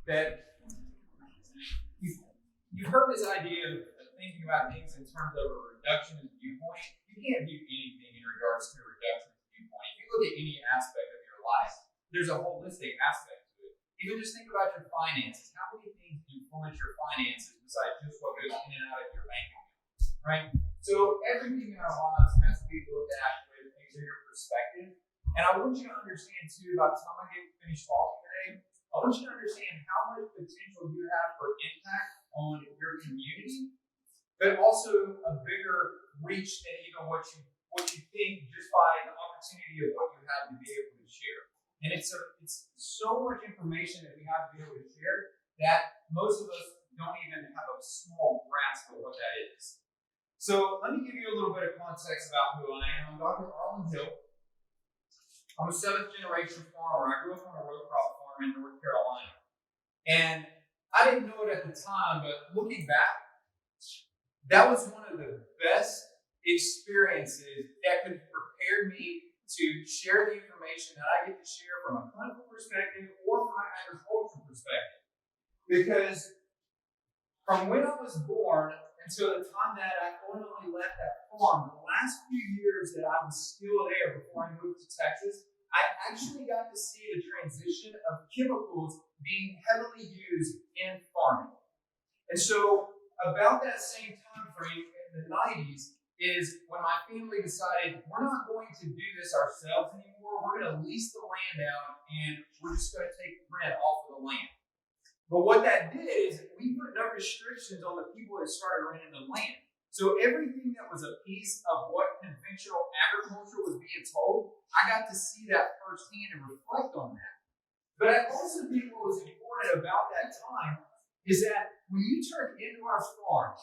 that you've heard this idea of thinking about things in terms of a reductionist viewpoint. You can't view anything in regards to a reductionist viewpoint. If you look at any aspect of your life, there's a holistic aspect to it. Even just think about your finances. How many things influence your finances besides just what goes in and out of your bank account, right? So everything in our lives has to be looked at with a bigger perspective. And I want you to understand too, by the time I get finished talking today, I want you to understand how much potential you have for impact on your community, but also a bigger reach than even what you think just by the opportunity of what you have to be able to share. And it's so much information that we have to be able to share that most of us don't even have a small grasp of what that is. So let me give you a little bit of context about who I am. I'm Dr. Arland Hill. I'm a 7th generation farmer. I grew up on a row crop farm in North Carolina. And I didn't know it at the time, but looking back, that was one of the best experiences that could prepare me to share the information that I get to share from a clinical perspective or from an agricultural perspective. Because from when I was born until the time that I ultimately left that farm, the last few years that I was still there before I moved to Texas, I actually got to see the transition of chemicals being heavily used in farming. And so about that same time frame in the 90s is when my family decided we're not going to do this ourselves anymore. We're going to lease the land out and we're just going to take rent off of the land. But what that did is we put no restrictions on the people that started renting the land. So everything that was a piece of what conventional agriculture was being told, I got to see that firsthand and reflect on that. But I also think what was important about that time is that when you turn into our farm,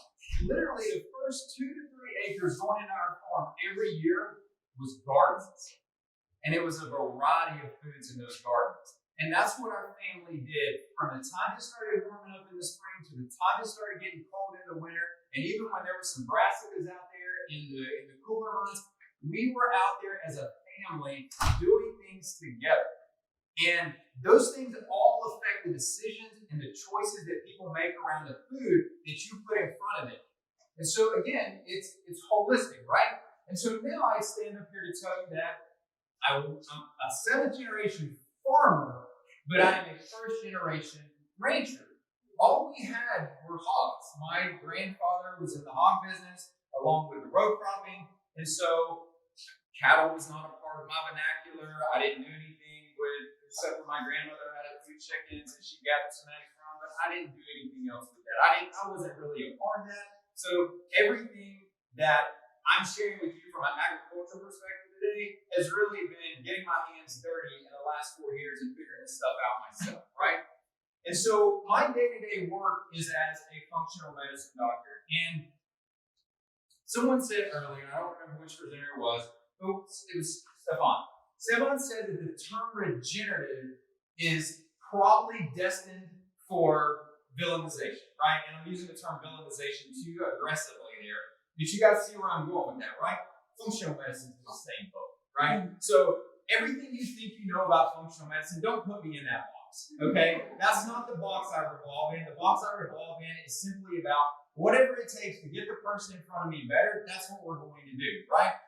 literally the first 2 to 3 acres going into our farm every year was gardens. And it was a variety of foods in those gardens. And that's what our family did from the time it started warming up in the spring to the time it started getting cold in the winter. And even when there were some brassicas out there in the cooler months, we were out there as a family doing things together. And those things all affect the decisions and the choices that people make around the food that you put in front of them. And so again, it's holistic, right? And so now I stand up here to tell you that I'm a 7th generation farmer, but I'm a 1st generation rancher. All we had were hogs. My grandfather was in the hog business along with the row cropping. And so cattle was not a part of my vernacular. I didn't do anything except for my grandmother had a few chickens and she gathered some eggs from, but I didn't do anything else with that. I wasn't really a part of that. So everything that I'm sharing with you from an agricultural perspective today has really been getting my hands dirty in the last 4 years and figuring this stuff out myself, right? And so my day-to-day work is as a functional medicine doctor. And someone said earlier, I don't remember which presenter it was Stefan. Stefan said that the term regenerative is probably destined for villainization, right? And I'm using the term villainization too aggressively there. But you guys see where I'm going with that, right? Functional medicine is the same boat, right? So everything you think you know about functional medicine, don't put me in that box, okay? That's not the box I revolve in. The box I revolve in is simply about whatever it takes to get the person in front of me better, that's what we're going to do, right?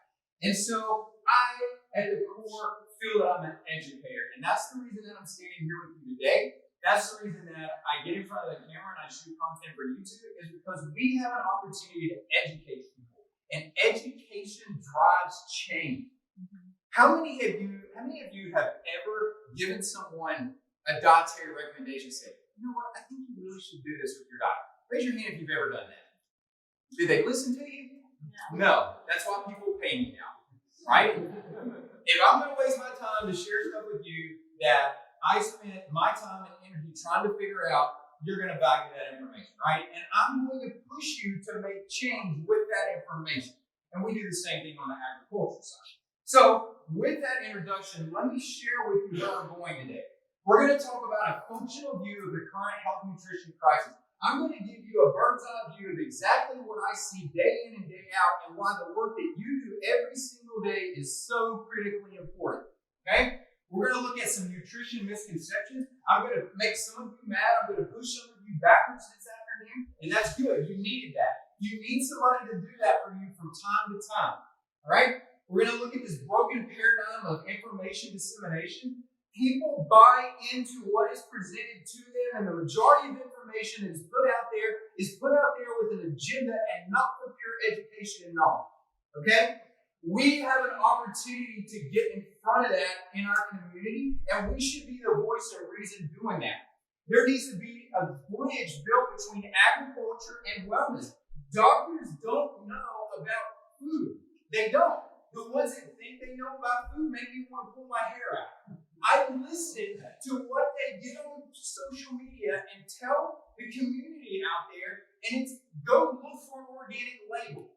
And so I, at the core, feel that I'm an educator. And that's the reason that I'm standing here with you today. That's the reason that I get in front of the camera and I shoot content for YouTube, is because we have an opportunity to educate people. And education drives change. Mm-hmm. How many of you have ever given someone a dietary recommendation, say, you know what, I think you really should do this with your diet? Raise your hand if you've ever done that. Did they listen to you? No. That's why people pay me now, right? If I'm going to waste my time to share stuff with you that I spent my time and energy trying to figure out, you're going to value that information, right? And I'm going to push you to make change with that information. And we do the same thing on the agricultural side. So with that introduction, let me share with you where we're going today. We're going to talk about a functional view of the current health nutrition crisis. I'm going to give you a bird's eye view of exactly what I see day in and day out and why the work that you do every single day is so critically important. Okay? We're going to look at some nutrition misconceptions. I'm going to make some of you mad. I'm going to push some of you backwards this afternoon, and that's good. You needed that. You need somebody to do that for you from time to time. All right? We're going to look at this broken paradigm of information dissemination. People buy into what is presented to them, and the majority of information that is put out there with an agenda and not for pure education and knowledge. Okay? We have an opportunity to get in front of that in our community, and we should be the voice of reason doing that. There needs to be a bridge built between agriculture and wellness. Doctors don't know about food. They don't. The ones that think they know about food make me want to pull my hair out. I listen to what they get on social media and tell the community out there, and it's go look for an organic label.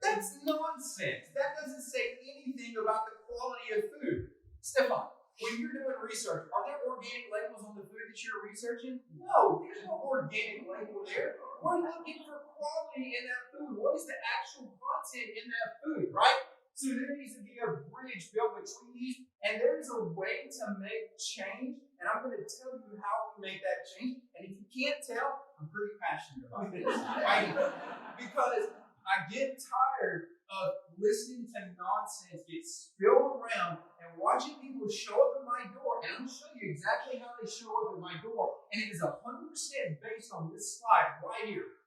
That's nonsense. That doesn't say anything about the quality of food. Stefan, when you're doing research, are there organic labels on the food that you're researching? No, there's no organic label there. We're looking for quality in that food. What is the actual content in that food, right? So there needs to be a bridge built between these, and there's a way to make change, and I'm going to tell you how we make that change. And if you can't tell, I'm pretty passionate about this, right? Because I get tired of listening to nonsense get spilled around and watching people show up at my door. And I'm going to show you exactly how they show up at my door. And it is 100% based on this slide right here.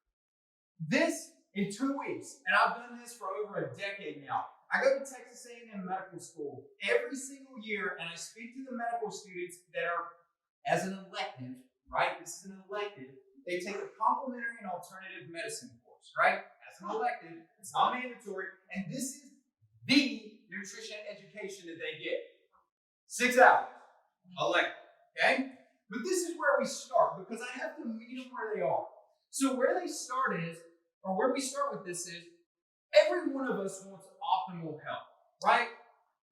This in 2 weeks, and I've done this for over a decade now. I go to Texas A&M Medical School every single year, and I speak to the medical students that are, as an elective, right? This is an elective. They take a complementary and alternative medicine course, right? As an elective, it's not mandatory, and this is the nutrition education that they get. 6 hours, elective, okay? But this is where we start, because I have to meet them where they are. So where they start is, or where we start with this is, every one of us wants optimal health, right?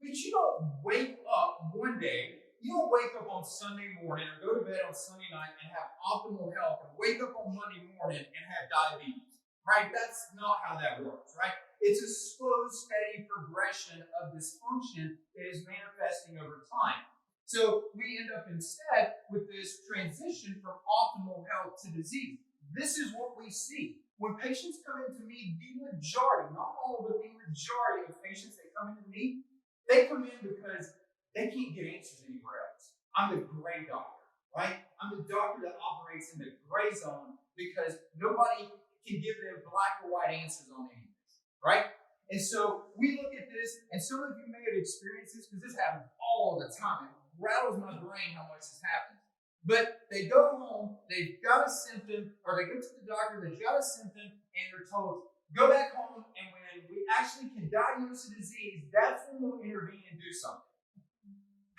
But you don't wake up one day, you don't wake up on Sunday morning or go to bed on Sunday night and have optimal health and wake up on Monday morning and have diabetes, right? That's not how that works, right? It's a slow, steady progression of dysfunction that is manifesting over time. So we end up instead with this transition from optimal health to disease. This is what we see. When patients come into me, the majority, not all, but the majority of patients that come into me, they come in because they can't get answers anywhere else. I'm the gray doctor, right? I'm the doctor that operates in the gray zone because nobody can give them black or white answers on anything, right? And so we look at this, and some of you may have experienced this because this happens all the time. It rattles my brain how much this happens. But they go home, they've got a symptom, or they go to the doctor, they've got a symptom, and they're told, go back home, and when we actually can diagnose a disease, that's when we'll intervene and do something.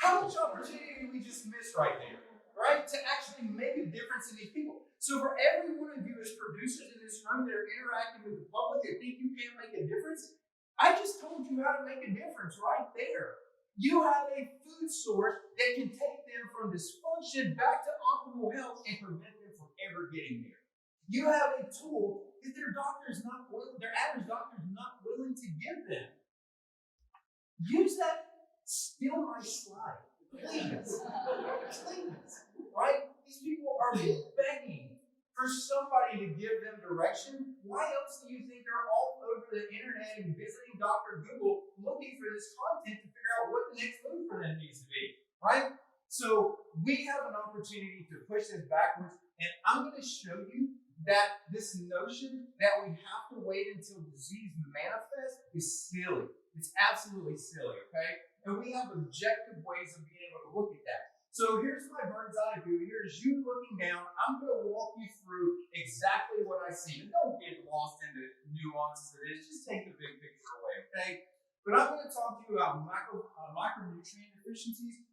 How much opportunity did we just miss right there, right? To actually make a difference in these people. So for every one of you as producers in this room that are interacting with the public that think you can't make a difference, I just told you how to make a difference right there. You have a food source that can take them from dysfunction back to optimal health and prevent them from ever getting there. You have a tool that their average doctor is not willing to give them. Use that. Steal my slide. Please. Please. Right? These people are begging for somebody to give them direction. Why else do you think they're all over the internet and visiting Dr. Google looking for this content to figure out what the next move for them needs to be, right? So we have an opportunity to push this backwards, and I'm going to show you that this notion that we have to wait until disease manifests is silly. It's absolutely silly, okay? And we have objective ways of being able to look at that. So here's my bird's eye view. Here's you looking down. I'm going to walk you through exactly what I see. And don't get lost in the nuances of this. Just take the big picture away, okay? But I'm going to talk to you about micronutrient deficiencies.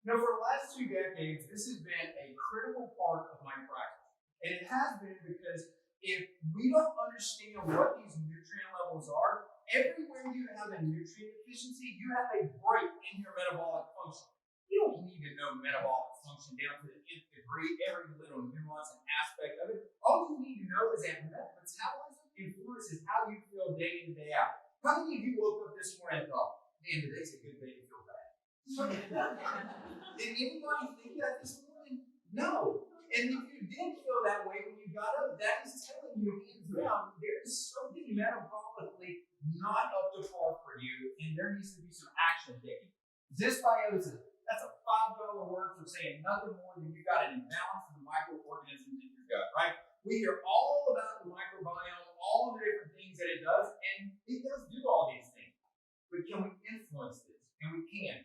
You know, for the last 2 decades, this has been a critical part of my practice. And it has been because if we don't understand what these nutrient levels are, everywhere you have a nutrient deficiency, you have a break in your metabolic function. You don't need to know metabolic function down to the nth degree, every little nuance and aspect of it. All you need to know is that metabolism influences how you feel day in and day out. How many of you woke up this morning and thought, man, today's a good day to feel bad? Did anybody think that this morning? No. And if you did feel that way when you got up, that is telling you hands down there is something metabolically not up to par for you, and there needs to be some action taken. Dysbiosis, that's a $5 word for saying nothing more than you got an imbalance of the microorganisms in your gut, right? We hear all about the microbiome, all of the different things that it does, and it does do all these things. But can we influence this? And we can.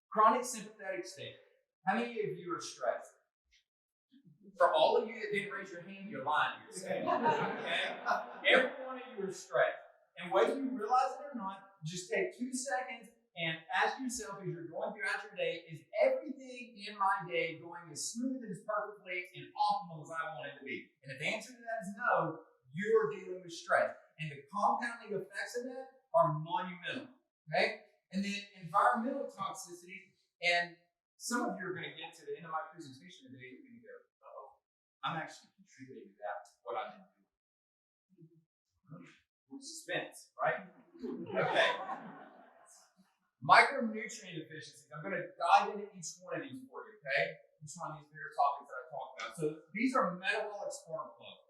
Chronic sympathetic state. How many of you are stressed? For all of you that didn't raise your hand, you're lying to yourself. Okay? Every one of you are stressed. And whether you realize it or not, just take 2 seconds and ask yourself as you're going throughout your day, is everything in my day going as smooth and as perfectly and optimal as I want it to be? And if the answer to that is no, you are dealing with stress. And the compounding effects of that are monumental. Okay? And then environmental toxicity, and some of you are going to get to the end of my presentation today, you're going to go, uh-oh, I'm actually contributing to that, what I've been doing. Suspense, right? Okay. Micronutrient deficiencies. I'm going to dive into each one of these for you, okay? Each one of these bigger topics that I talked about. So these are metabolic spark plugs.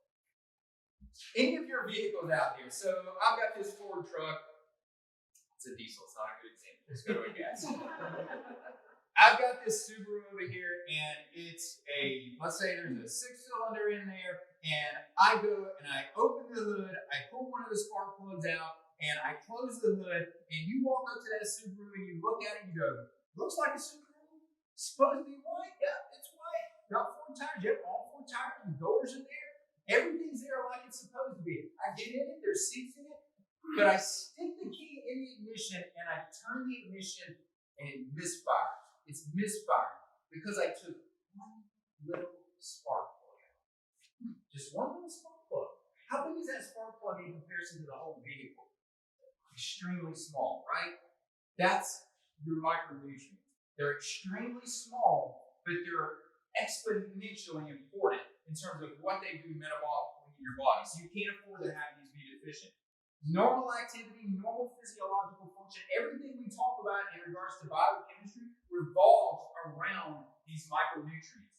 Any of your vehicles out there. So I've got this Ford truck. It's a diesel. It's not a good example. Let's go to a gas. I've got this Subaru over here, and it's let's say there's a 6-cylinder in there, and I go and I open the hood, I pull one of the spark plugs out, and I close the hood, and you walk up to that Subaru and you look at it and you go, looks like a Subaru. Supposed to be white? Yeah, it's white. Got 4 tires. Yep, all 4 tires. The doors are there. Everything's there like it's supposed to be. I get in it, there's seats in it, but I stick the key in the ignition and I turn the ignition and it misfires. It's misfiring because I took one little spark plug out. Just one little spark plug. How big is that spark plug in comparison to the whole vehicle? Extremely small, right? That's your micronutrients. They're extremely small, but they're exponentially important in terms of what they do metabolically in your body. So you can't afford to have these be deficient. Normal activity, normal physiological function, everything we talk about in regards to biochemistry revolves around these micronutrients.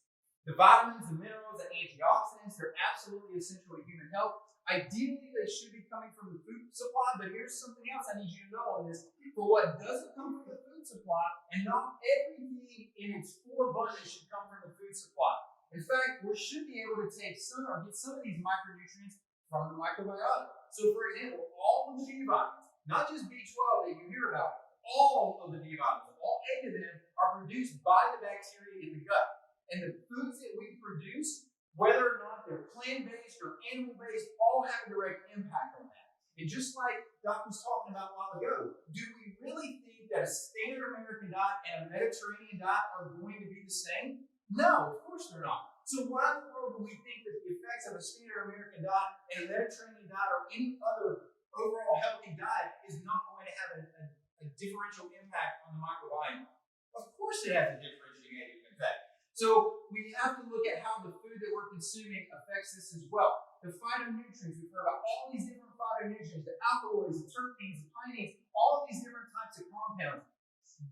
The vitamins, the minerals, the antioxidants, they're absolutely essential to human health. Ideally, they should be coming from the food supply, but here's something else I need you to know on this. For what doesn't come from the food supply, and not everything in its full abundance should come from the food supply. In fact, we should be able to take some or get some of these micronutrients from the microbiota. So, for example, all of the B vitamins, not just B12 that you hear about, all of the B vitamins, all 8 of them are produced by the bacteria in the gut. And the foods that we produce, whether or not they're plant-based or animal-based, all have a direct impact on that. And just like Doc was talking about a while ago, do we really think that a standard American diet and a Mediterranean diet are going to be the same? No, of course they're not. So why in the world do we think that the effects of a standard American diet and a Mediterranean diet or any other overall healthy diet is not going to have a differential impact on the microbiome? Of course it has a differentiating effect. So we have to look at how the food that we're consuming affects this as well. The phytonutrients, we've heard about all these different phytonutrients, the alkaloids, the terpenes, the pinanes, all of these different types of compounds.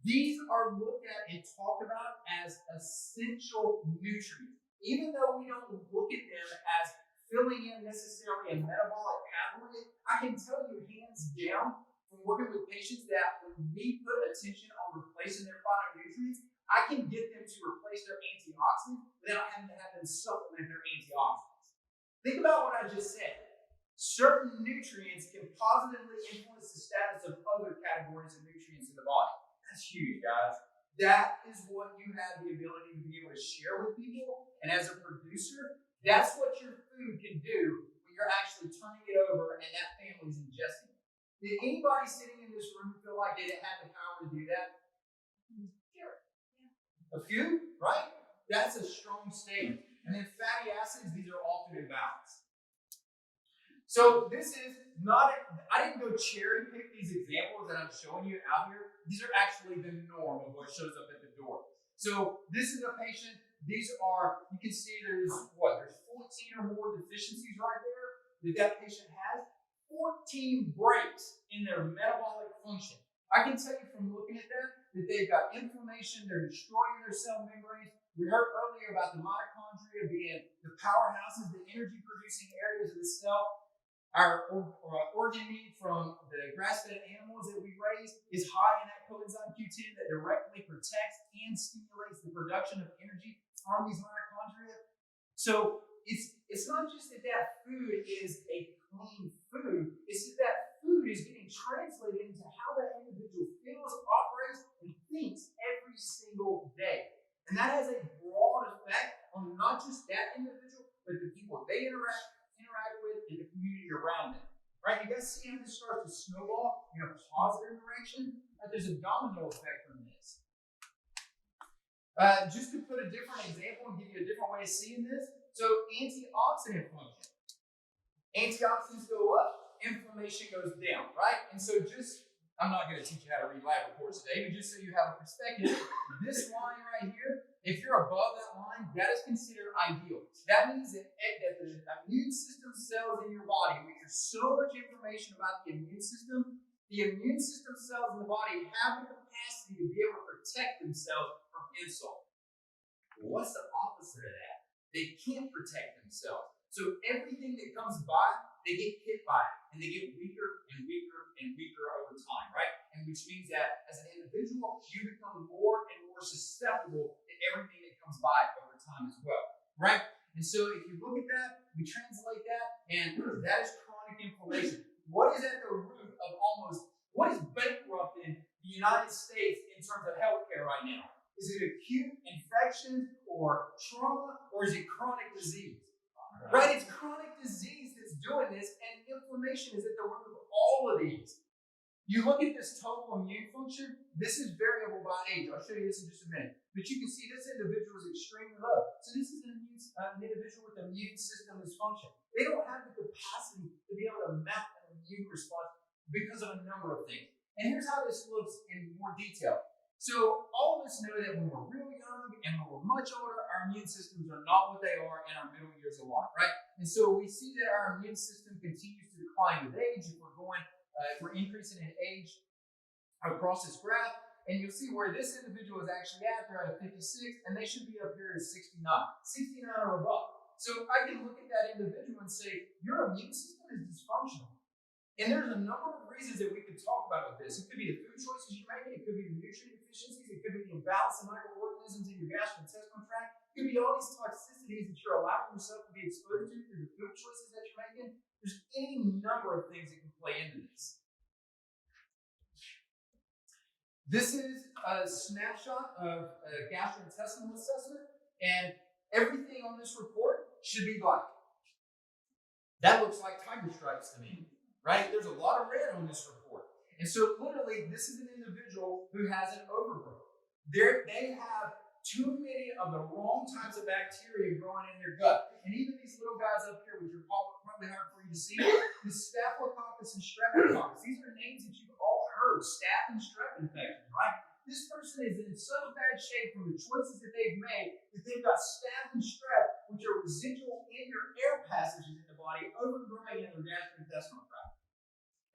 These are looked at and talked about as essential nutrients. Even though we don't look at them as filling in necessarily a metabolic pathway, I can tell you hands down from working with patients that when we put attention on replacing their phytonutrients, I can get them to replace their antioxidants without having to have them supplement their antioxidants. Think about what I just said. Certain nutrients can positively influence the status of other categories of nutrients in the body. That's huge, guys. That is what you have the ability to be able to share with people. And as a producer, that's what your food can do when you're actually turning it over and that family's ingesting it. Did anybody sitting in this room feel like they didn't have the power to do that? Sure. A few, right? That's a strong statement. And then fatty acids, these are often imbalanced. So this is not, I didn't go cherry pick these examples that I'm showing you out here. These are actually the norm of what shows up at the door. So this is a patient, these are, you can see there's 14 or more deficiencies right there that patient has. 14 breaks in their metabolic function. I can tell you from looking at that they've got inflammation, they're destroying their cell membranes. We heard earlier about the mitochondria being the powerhouses, the energy producing areas of the cell. Our organ meat from the grass-fed animals that we raise is high in that coenzyme Q10 that directly protects and stimulates the production of energy from these mitochondria. So it's not just that food is a clean food, it's that food is getting translated into how that individual feels, operates, and thinks every single day. And that has a broad effect on not just that individual, but the people they interact with in the community around them. Right? You guys see how this starts to snowball in a positive direction? Right? There's a domino effect from this. Just to put a different example and give you a different way of seeing this, so antioxidant function. Antioxidants go up, inflammation goes down, right? And so I'm not going to teach you how to read lab reports today, but just so you have a perspective, this line right here, if you're above that line, that is considered ideal. That means that the immune system cells in your body, which are so much information about the immune system cells in the body have the capacity to be able to protect themselves from insult. Well, what's the opposite of that? They can't protect themselves. So everything that comes by, they get hit by it, and they get weaker and weaker and weaker over time, right? And which means that as an individual, you become more and more susceptible to everything that comes by over time as well, right? And so if you look at that, we translate that, and that is chronic inflammation. What is at the root of what is bankrupting the United States in terms of healthcare right now? Is it acute infection or trauma, or is it chronic disease? Right? It's chronic disease that's doing this, and inflammation is at the root of all of these. You look at this total immune function, this is variable by age. I'll show you this in just a minute. But you can see this individual is extremely low. So this is an individual with immune system dysfunction. They don't have the capacity to be able to mount an immune response because of a number of things. And here's how this looks in more detail. So all of us know that when we're real young and when we're much older, our immune systems are not what they are in our middle years of life, right? And so we see that our immune system continues to decline with age. If we're increasing in age across this graph, and you'll see where this individual is actually at. They're at 56, and they should be up here at 69 or above. So I can look at that individual and say, your immune system is dysfunctional. And there's a number of reasons that we could talk about with this. It could be the food choices you're making. It could be the nutrient deficiencies. It could be the imbalance of microorganisms in your gastrointestinal tract. It could be all these toxicities that you're allowing yourself to be exposed to through the food choices that you're making. There's any number of things that can play into this. This is a snapshot of a gastrointestinal assessment, and everything on this report should be black. That looks like tiger stripes to me. Right? There's a lot of red on this report. And so literally, this is an individual who has an overgrowth. They have too many of the wrong types of bacteria growing in their gut. And even these little guys up here, which are probably hard for you to see, the Staphylococcus and Streptococcus. These are names that you've all heard, staph and strep infections, right? This person is in such bad shape from the choices that they've made that they've got staph and strep, which are residual in your air passages in the body, overgrowing in their gastrointestinal tract.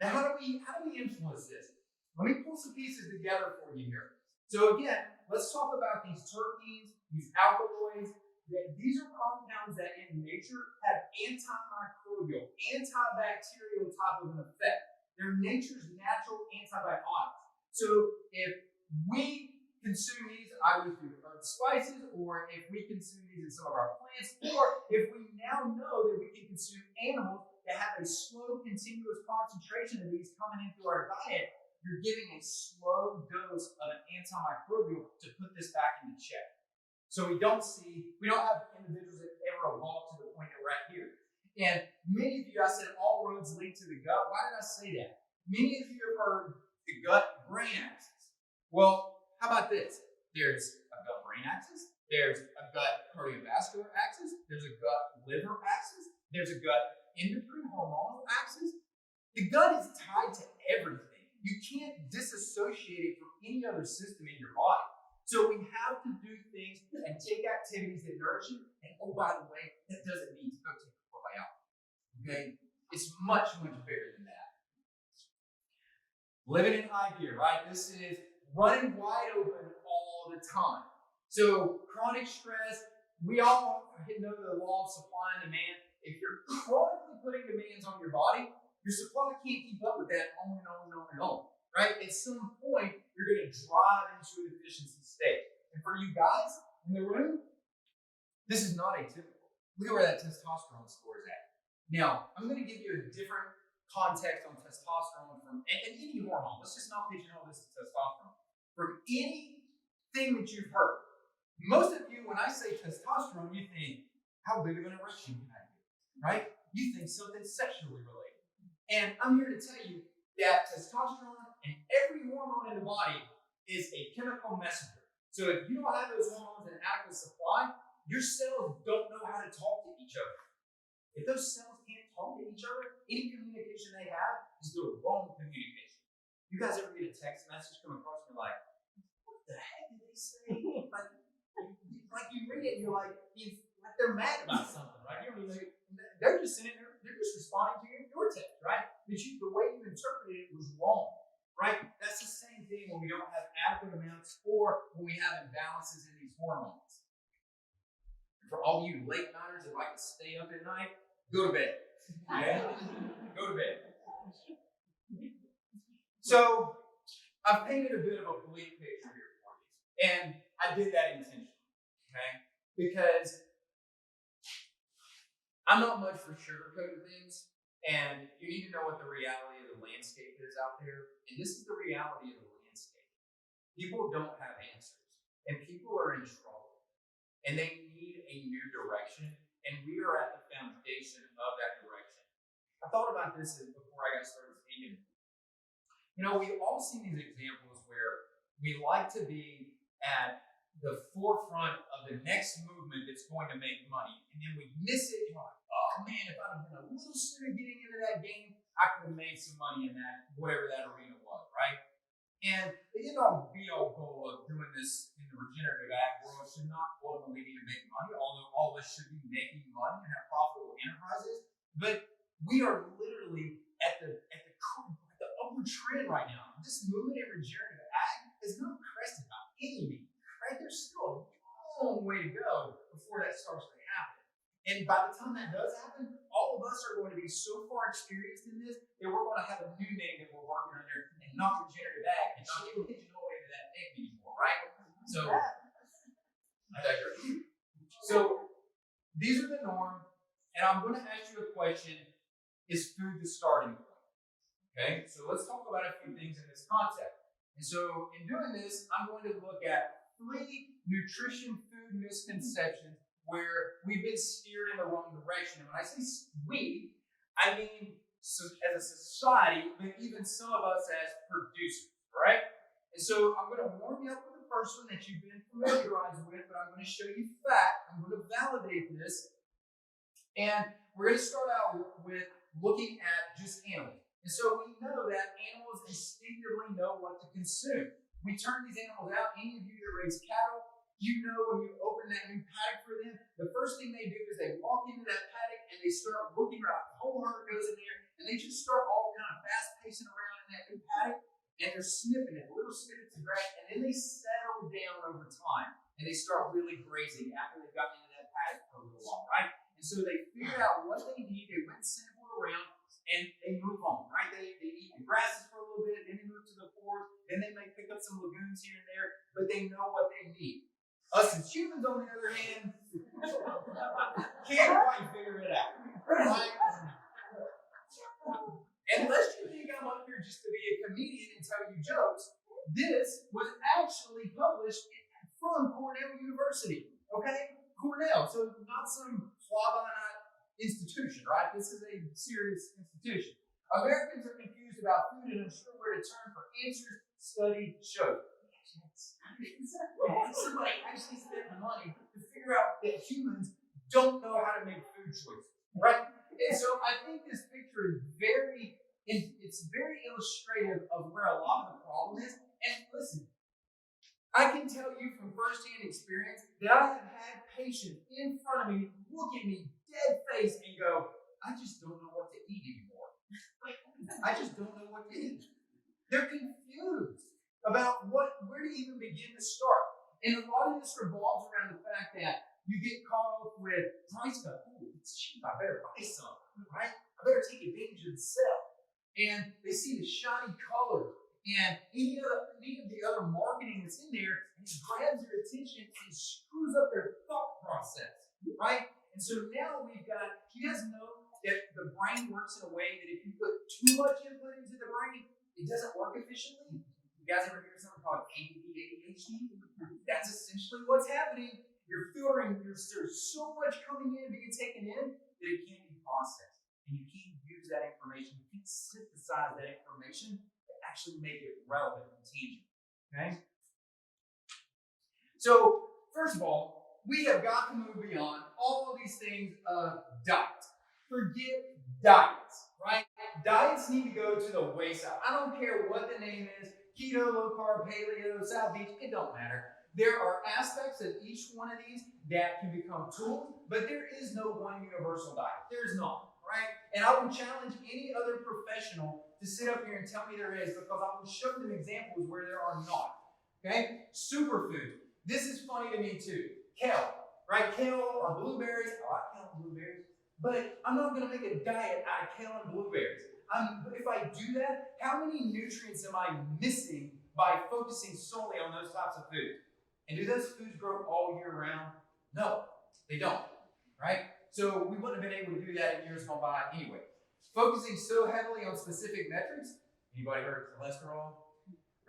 Now, how do we influence this? Let me pull some pieces together for you here. So again, let's talk about these terpenes, these alkaloids. These are compounds that in nature have antimicrobial, antibacterial type of an effect. They're nature's natural antibiotics. So if we consume these either through herb spices, or if we consume these in some of our plants, or if we now know that we can consume animals that have a slow, continuous concentration of these coming into our diet, you're giving a slow dose of an antimicrobial to put this back into check. So we don't have individuals that ever evolve to the point that we're at here. And many of you, I said all roads lead to the gut. Why did I say that? Many of you have heard the gut-brain axis. Well, how about this? There's a gut-brain axis. There's a gut cardiovascular axis. There's a gut-liver axis. There's a gut endocrine hormonal axis. The gut is tied to everything. You can't disassociate it from any other system in your body. So we have to do things and take activities that nourish you. And oh, by the way, that doesn't mean to go take a probiotic. Okay? It's much, much bigger than that. living in high gear, right? This is running wide open all the time. So chronic stress, we all know the law of supply and demand. If you're chronically putting demands on your body, your supply can't keep up with that on and on and on and on, right? At some point, you're going to drive into a deficiency state. And for you guys in the room, this is not atypical. Look at where that testosterone score is at. Now, I'm going to give you a different context on testosterone from and any hormone. Let's just not pigeonhole this to testosterone. From anything that you've heard, most of you, when I say testosterone, you think, how big of an erection can I get, right? You think something sexually related. And I'm here to tell you that testosterone and every hormone in the body is a chemical messenger. So if you don't have those hormones in adequate supply, your cells don't know how to talk to each other. If those cells can't talk to each other, any communication they have is the wrong communication. You guys ever get a text message come across and you're like, what the heck did they say? Like you read it and you're like they're mad about something, right? You don't even know, they're just sitting there, they're just responding to your text, right? But the way you interpreted it was wrong, right? That's the same thing when we don't have adequate amounts or when we have imbalances in these hormones. For all you late nighters that like to stay up at night, go to bed. Okay? Go to bed. So I've painted a bit of a bleak picture here for you. And I did that intentionally. Okay? Because I'm not much for sugarcoating things. And you need to know what the reality of the landscape is out there. And this is the reality of the landscape. People don't have answers. And people are in trouble. And they need a new direction, and we are at the foundation of that direction. I thought about this before I got started speaking. You know, we've all seen these examples where we like to be at the forefront of the next movement that's going to make money, and then we miss it, and we're like, oh man, if I'd have been a little sooner getting into that game, I could have made some money in that, whatever that arena was, right? And the end-all be-all goal of doing this in the regenerative ag world should not ultimately be to make money, although all of us should be making money and have profitable enterprises. But we are literally at the upward trend right now. This movement in regenerative ag is not crested by any means, right? There's still a long way to go before that starts to happen. And by the time that does happen, all of us are going to be so far experienced in this that we're going to have a new name that we're working under, and not regenerative ag, and not get pigeonholed into that name anymore, right? So, I digress. So, these are the norm, and I'm going to ask you a question: is food the starting point? Okay, so let's talk about a few things in this context. And so, in doing this, I'm going to look at 3 nutrition food misconceptions where we've been steered in the wrong direction. And when I say we, I mean as a society, but even some of us as producers, right? And so I'm going to warm you up with the first one that you've been familiarized with, but I'm going to show you fact. I'm going to validate this. And we're going to start out with looking at just animals. And so we know that animals instinctively know what to consume. We turn these animals out. Any of you that raise cattle, you know when you open that new paddock for them, the first thing they do is they walk into that paddock and they start looking around. The whole herd goes in there and they just start all kind of fast pacing around in that new paddock, and they're snipping it, little snippets of grass, and then they settle down over time and they start really grazing after they've gotten into that paddock for a little while, right? And so they figure out what they need, they went sampled around, and they move on, right? They eat the grasses for a little bit, then they move to the forest, then they may pick up some lagoons here and there, but they know what they need. Us as humans, on the other hand, can't quite figure it out, right? Unless you think I'm up here just to be a comedian and tell you jokes, this was actually published from Cornell University, okay? Cornell, so not some fly-by-night institution, right? This is a serious institution. Americans are confused about food and unsure where to turn for answers. Study shows. Somebody actually spent the money to figure out that humans don't know how to make food choices, right? And so I think this picture is very illustrative of where a lot of the problem is. And listen, I can tell you from firsthand experience that I have had patients in front of me look at me dead face and go, I just don't know what to eat anymore. I just don't know what to eat. They're confused about where to even begin to start. And a lot of this revolves around the fact that you get caught up with price cut. Oh, it's cheap. I better buy some, right? I better take advantage of the sale. And they see the shiny color and any of the other marketing that's in there, and it grabs their attention and screws up their thought process, right? And so now we've got, you guys know that the brain works in a way that if you put too much input into the brain, it doesn't work efficiently. You guys ever hear something called ADD, ADHD? That's essentially what's happening. You're filtering, there's so much coming in, being taken in, that it can't be processed. And you can't use that information, you can't synthesize that information to actually make it relevant and tangible. Okay? So, first of all, we have got to move beyond all of these things of diet. Forget diets, right? Diets need to go to the wayside. I don't care what the name is, keto, low carb, paleo, South Beach, it don't matter. There are aspects of each one of these that can become tools, but there is no one universal diet. There's not, right? And I would challenge any other professional to sit up here and tell me there is, because I will show them examples where there are not. Okay? Superfood. This is funny to me too. Kale, right? Kale or blueberries. I like kale and blueberries, but I'm not going to make a diet out of kale and blueberries. If I do that, how many nutrients am I missing by focusing solely on those types of foods? And do those foods grow all year round? No, they don't, right? So we wouldn't have been able to do that in years gone by anyway. Focusing so heavily on specific metrics. Anybody heard of cholesterol?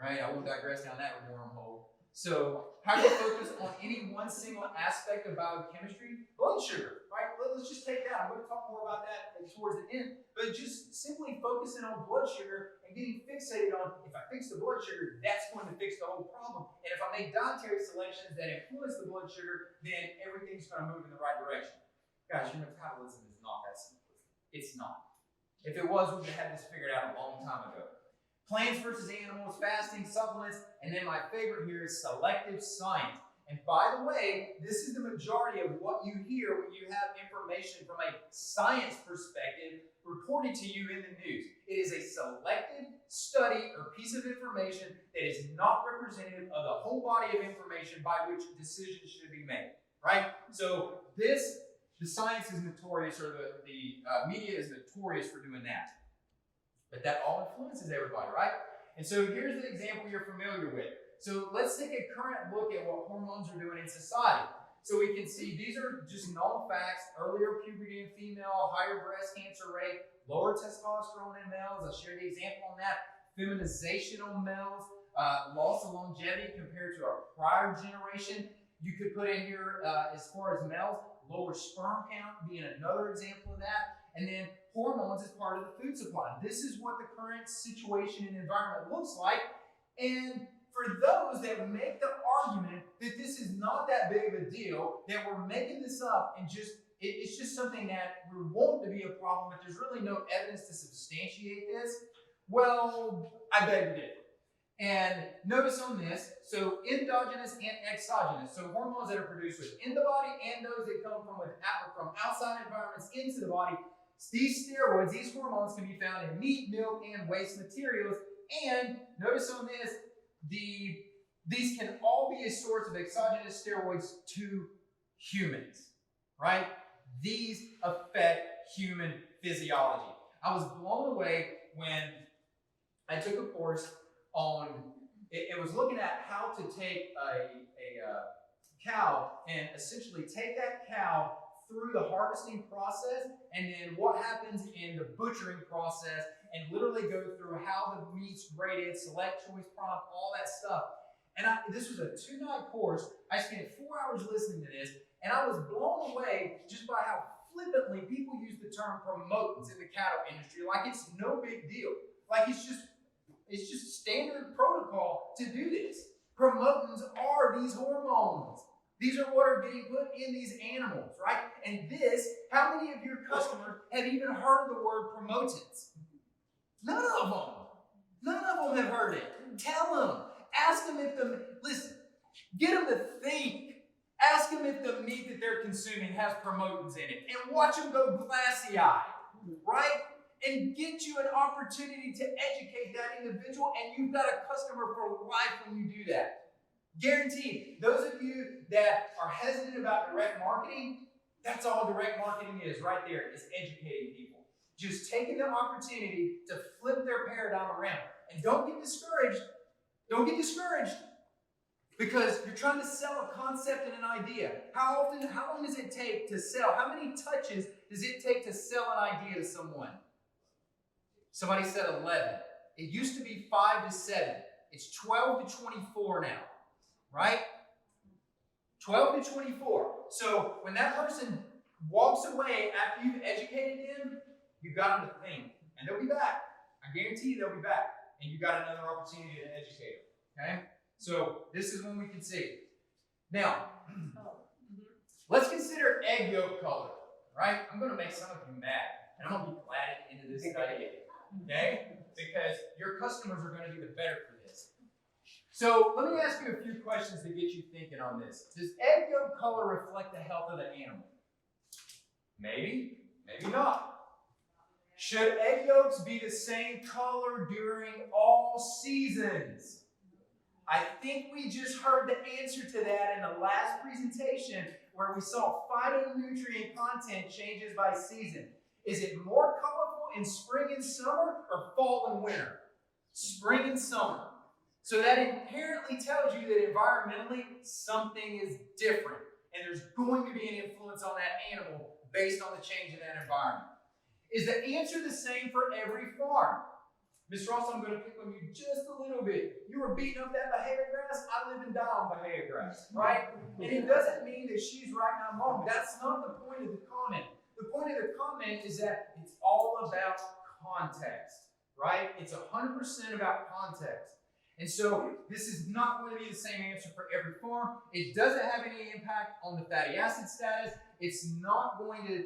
Right? I won't digress down that wormhole. So hyper-focus on any one single aspect of biochemistry. Blood sugar, right? Let's just take that. I'm going to talk more about that towards the end. But just simply focusing on blood sugar and getting fixated on, if I fix the blood sugar, that's going to fix the whole problem. And if I make dietary selections that influence the blood sugar, then everything's going to move in the right direction. Guys, metabolism is not that simple. It's not. If it was, we would have had this figured out a long time ago. Plants versus animals, fasting, supplements, and then my favorite here is selective science. And by the way, this is the majority of what you hear when you have information from a science perspective reported to you in the news. It is a selected study or piece of information that is not representative of the whole body of information by which decisions should be made, right? So the science is notorious, or the media is notorious for doing that. But that all influences everybody, right? And so here's an example you're familiar with. So let's take a current look at what hormones are doing in society. So we can see these are just known facts: earlier puberty in female, higher breast cancer rate, lower testosterone in males. I'll share the example on that. Feminization on males, loss of longevity compared to our prior generation. You could put in here, as far as males, lower sperm count being another example of that. And then hormones as part of the food supply. This is what the current situation and environment looks like. And for those that make the argument that this is not that big of a deal, that we're making this up and it's just something that we want to be a problem, but there's really no evidence to substantiate this, well, I beg to differ. And notice on this, so endogenous and exogenous, so hormones that are produced within the body and those that come from outside environments into the body. These steroids, these hormones can be found in meat, milk, and waste materials. And notice on this, these can all be a source of exogenous steroids to humans, right? These affect human physiology. I was blown away when I took a course on, it was looking at how to take a cow and essentially take that cow through the harvesting process, and then what happens in the butchering process, and literally go through how the meat's graded, select choice prompt, all that stuff. And this was a 2-night course. I spent 4 hours listening to this, and I was blown away just by how flippantly people use the term promotants in the cattle industry, like it's no big deal. Like it's just standard protocol to do this. Promotants are these hormones. These are what are getting put in these animals, right? And how many of your customers have even heard the word promotants? None of them have heard it. Tell them. Ask them listen, get them to think. Ask them if the meat that they're consuming has promotants in it. And watch them go glassy-eyed, right? and get you an opportunity to educate that individual, and you've got a customer for life when you do that. Guaranteed. Those of you that are hesitant about direct marketing, that's all direct marketing is right there. It's educating people. Just taking the opportunity to flip their paradigm around. And don't get discouraged. Don't get discouraged because you're trying to sell a concept and an idea. How long does it take to sell? How many touches does it take to sell an idea to someone? Somebody said 11. It used to be 5 to 7. It's 12 to 24 now, right? 12 to 24. So when that person walks away after you've educated them, you got them to think. And they'll be back. I guarantee you they'll be back. And you got another opportunity to educate them. Okay? So this is when we can see. Now, let's consider egg yolk color. Right? I'm going to make some of you mad. And I'm going to be glad into this study. Okay? Because your customers are going to be the better for this. So let me ask you a few questions to get you thinking on this. Does egg yolk color reflect the health of the animal? Maybe, maybe not. Should egg yolks be the same color during all seasons? I think we just heard the answer to that in the last presentation where we saw phytonutrient content changes by season. Is it more colorful in spring and summer or fall and winter? Spring and summer. So that inherently tells you that environmentally something is different. And there's going to be an influence on that animal based on the change in that environment. Is the answer the same for every farm? Ms. Ross, I'm going to pick on you just a little bit. You were beating up that Bahia grass. I live and die on Bahia grass, right? And it doesn't mean that she's right and I'm wrong. That's not the point of the comment. The point of the comment is that it's all about context, right? It's 100% about context. And so this is not going to be the same answer for every farm. It doesn't have any impact on the fatty acid status. It's not going to,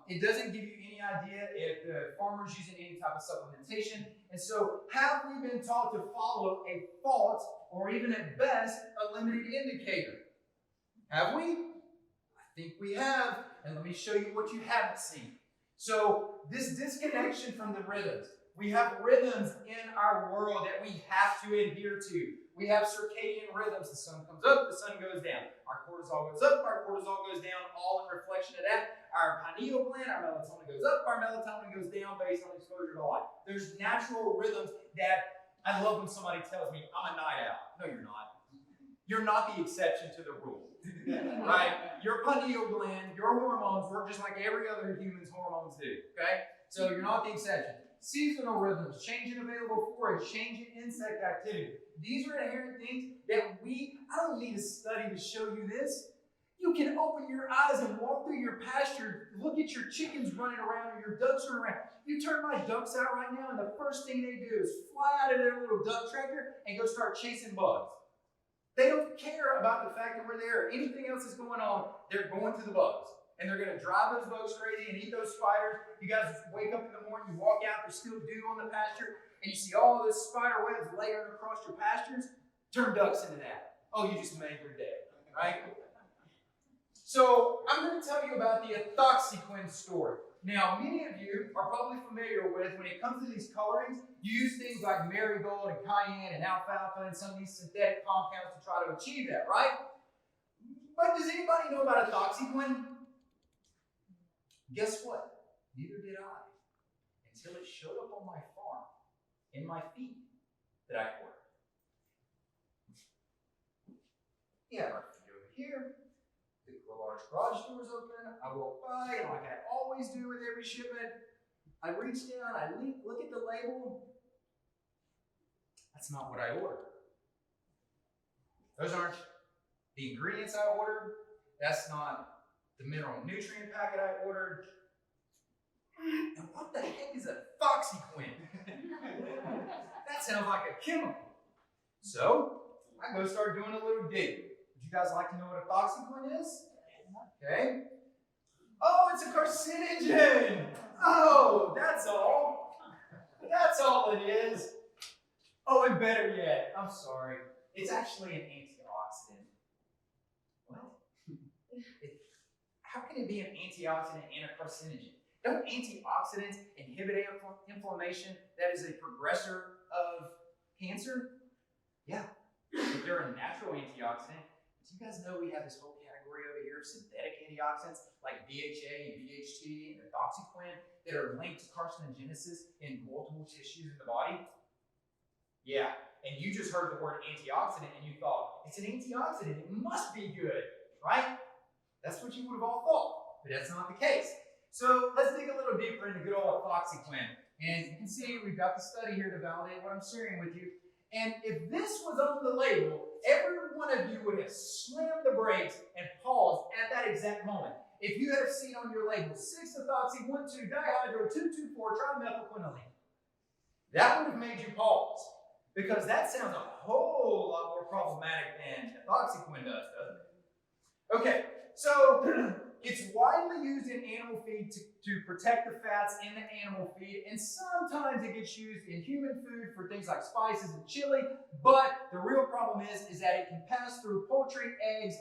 it doesn't give you any idea if the farmer's using any type of supplementation. And so have we been taught to follow a false or even at best a limited indicator? Have we? I think we have. And let me show you what you haven't seen. So this disconnection from the rhythms. We have rhythms in our world that we have to adhere to. We have circadian rhythms. The sun comes up, the sun goes down. Our cortisol goes up, our cortisol goes down, all in reflection of that. Our pineal gland, our melatonin goes up, our melatonin goes down based on exposure to light. There's natural rhythms that I love when somebody tells me, I'm a night owl. No, you're not. You're not the exception to the rule. Right? Your pineal gland, your hormones work just like every other human's hormones do. Okay? So you're not the exception. Seasonal rhythms, change in available forage, change in insect activity. These are inherent things that I don't need a study to show you this. You can open your eyes and walk through your pasture, look at your chickens running around or your ducks running around. You turn my ducks out right now and the first thing they do is fly out of their little duck tracker and go start chasing bugs. They don't care about the fact that we're there or anything else is going on. They're going to the bugs. And they're going to drive those bugs crazy and eat those spiders. You guys wake up in the morning, you walk out, there's still dew on the pasture, and you see all those spider webs layering across your pastures. Turn ducks into that. Oh, you just made their day, right? So I'm going to tell you about the ethoxyquin story. Now, many of you are probably familiar with, when it comes to these colorings, you use things like marigold and cayenne and alfalfa and some of these synthetic compounds to try to achieve that, right? But does anybody know about ethoxyquin? Guess what? Neither did I. Until it showed up on my farm, in my feed that I ordered. We have our feed over here. The large garage door's open. I walk by, and like I always do with every shipment, I reach down, I look at the label. That's not what I ordered. Those aren't the ingredients I ordered. That's not the mineral nutrient packet I ordered. And what the heck is ethoxyquin? That sounds like a chemical. So I go start doing a little digging. Would you guys like to know what ethoxyquin is? Okay. Oh, it's a carcinogen. Oh, that's all. That's all it is. Oh, and better yet, I'm sorry. It's actually an antioxidant. What? How can it be an antioxidant and a carcinogen? Don't antioxidants inhibit inflammation that is a progressor of cancer? Yeah, but they're a natural antioxidant. Do you guys know we have this whole category over here of synthetic antioxidants like DHA and BHT and ethoxyquin that are linked to carcinogenesis in multiple tissues in the body? Yeah, and you just heard the word antioxidant and you thought, it's an antioxidant, it must be good, right? That's what you would have all thought, but that's not the case. So let's dig a little deeper into good old ethoxyquin. And you can see we've got the study here to validate what I'm sharing with you. And if this was on the label, every one of you would have slammed the brakes and paused at that exact moment. If you had seen on your label 6-ethoxy-1,2-dihydro-2,2,4-trimethylquinoline, that would have made you pause, because that sounds a whole lot more problematic than ethoxyquin does, doesn't it? Okay, so it's widely used in animal feed to protect the fats in the animal feed, and sometimes it gets used in human food for things like spices and chili, but the real problem is that it can pass through poultry, eggs.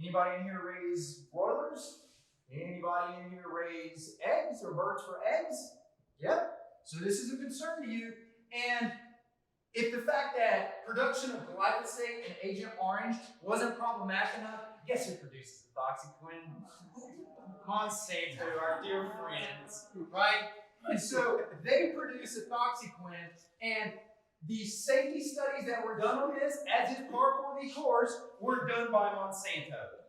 Anybody in here raise broilers? Anybody in here raise eggs or birds for eggs? Yep. So this is a concern to you. And if the fact that production of glyphosate and Agent Orange wasn't problematic enough, guess who produces ethoxyquin? Monsanto, our dear friends, right? And so they produce ethoxyquin, and the safety studies that were done on this, as is par for the course, were done by Monsanto.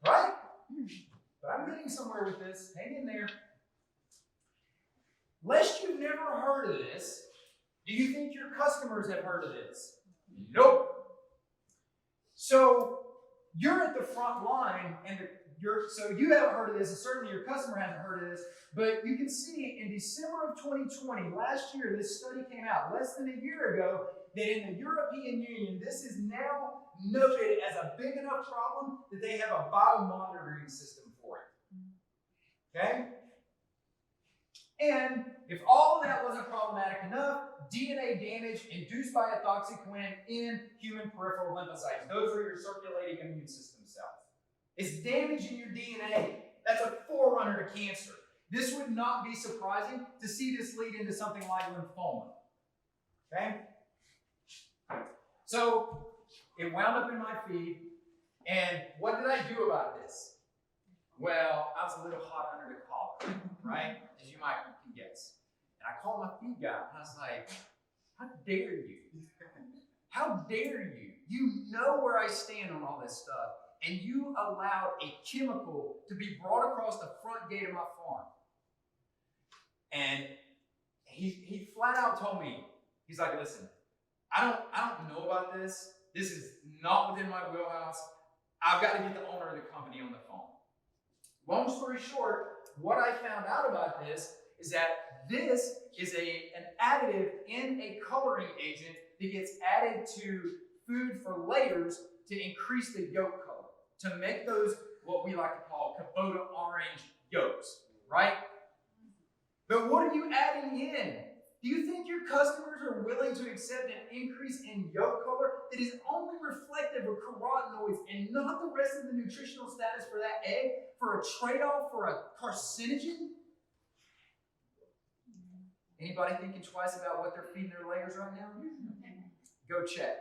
Right? But I'm getting somewhere with this. Hang in there. Lest you've never heard of this, do you think your customers have heard of this? Nope. So you're at the front line, and so you haven't heard of this, and certainly your customer hasn't heard of this, but you can see in December of 2020, last year, this study came out, less than a year ago, that in the European Union, this is now noted as a big enough problem that they have a biomonitoring system for it. Okay? And if all of that wasn't problematic enough, DNA damage induced by ethoxyquin in human peripheral lymphocytes. Those are your circulating immune system cells. It's damaging your DNA. That's a forerunner to cancer. This would not be surprising to see this lead into something like lymphoma. Okay? So it wound up in my feed, and what did I do about this? Well, I was a little hot under the collar, right? As you might guess. And I called my feed guy, and I was like, how dare you? How dare you? You know where I stand on all this stuff, and you allowed a chemical to be brought across the front gate of my farm. And he flat out told me, he's like, listen, I don't know about this. This is not within my wheelhouse. I've got to get the owner of the company on the phone. Long story short, what I found out about this is that this is an additive in a coloring agent that gets added to food for layers to increase the yolk color, to make those what we like to call Kubota orange yolks, right? But what are you adding in? Do you think your customers are willing to accept an increase in yolk color that is only reflective of carotenoids and not the rest of the nutritional status for that egg for a trade-off for a carcinogen? Anybody thinking twice about what they're feeding their layers right now? Go check.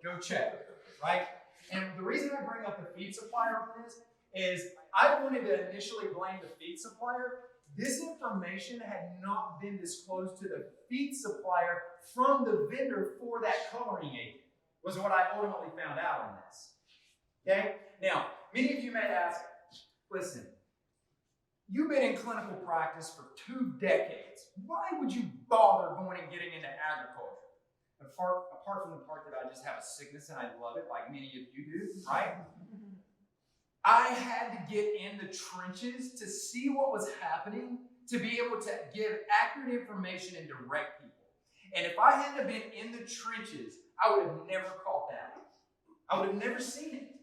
Go check, right? And the reason I bring up the feed supplier on this is I wanted to initially blame the feed supplier. This information had not been disclosed to the feed supplier from the vendor for that coloring agent, was what I ultimately found out on this. Okay? Now, many of you may ask, listen, you've been in clinical practice for 2 decades. Why would you bother going and getting into agriculture? Apart from the part that I just have a sickness and I love it like many of you do, right? I had to get in the trenches to see what was happening, to be able to give accurate information and direct people. And if I hadn't been in the trenches, I would have never caught that. I would have never seen it,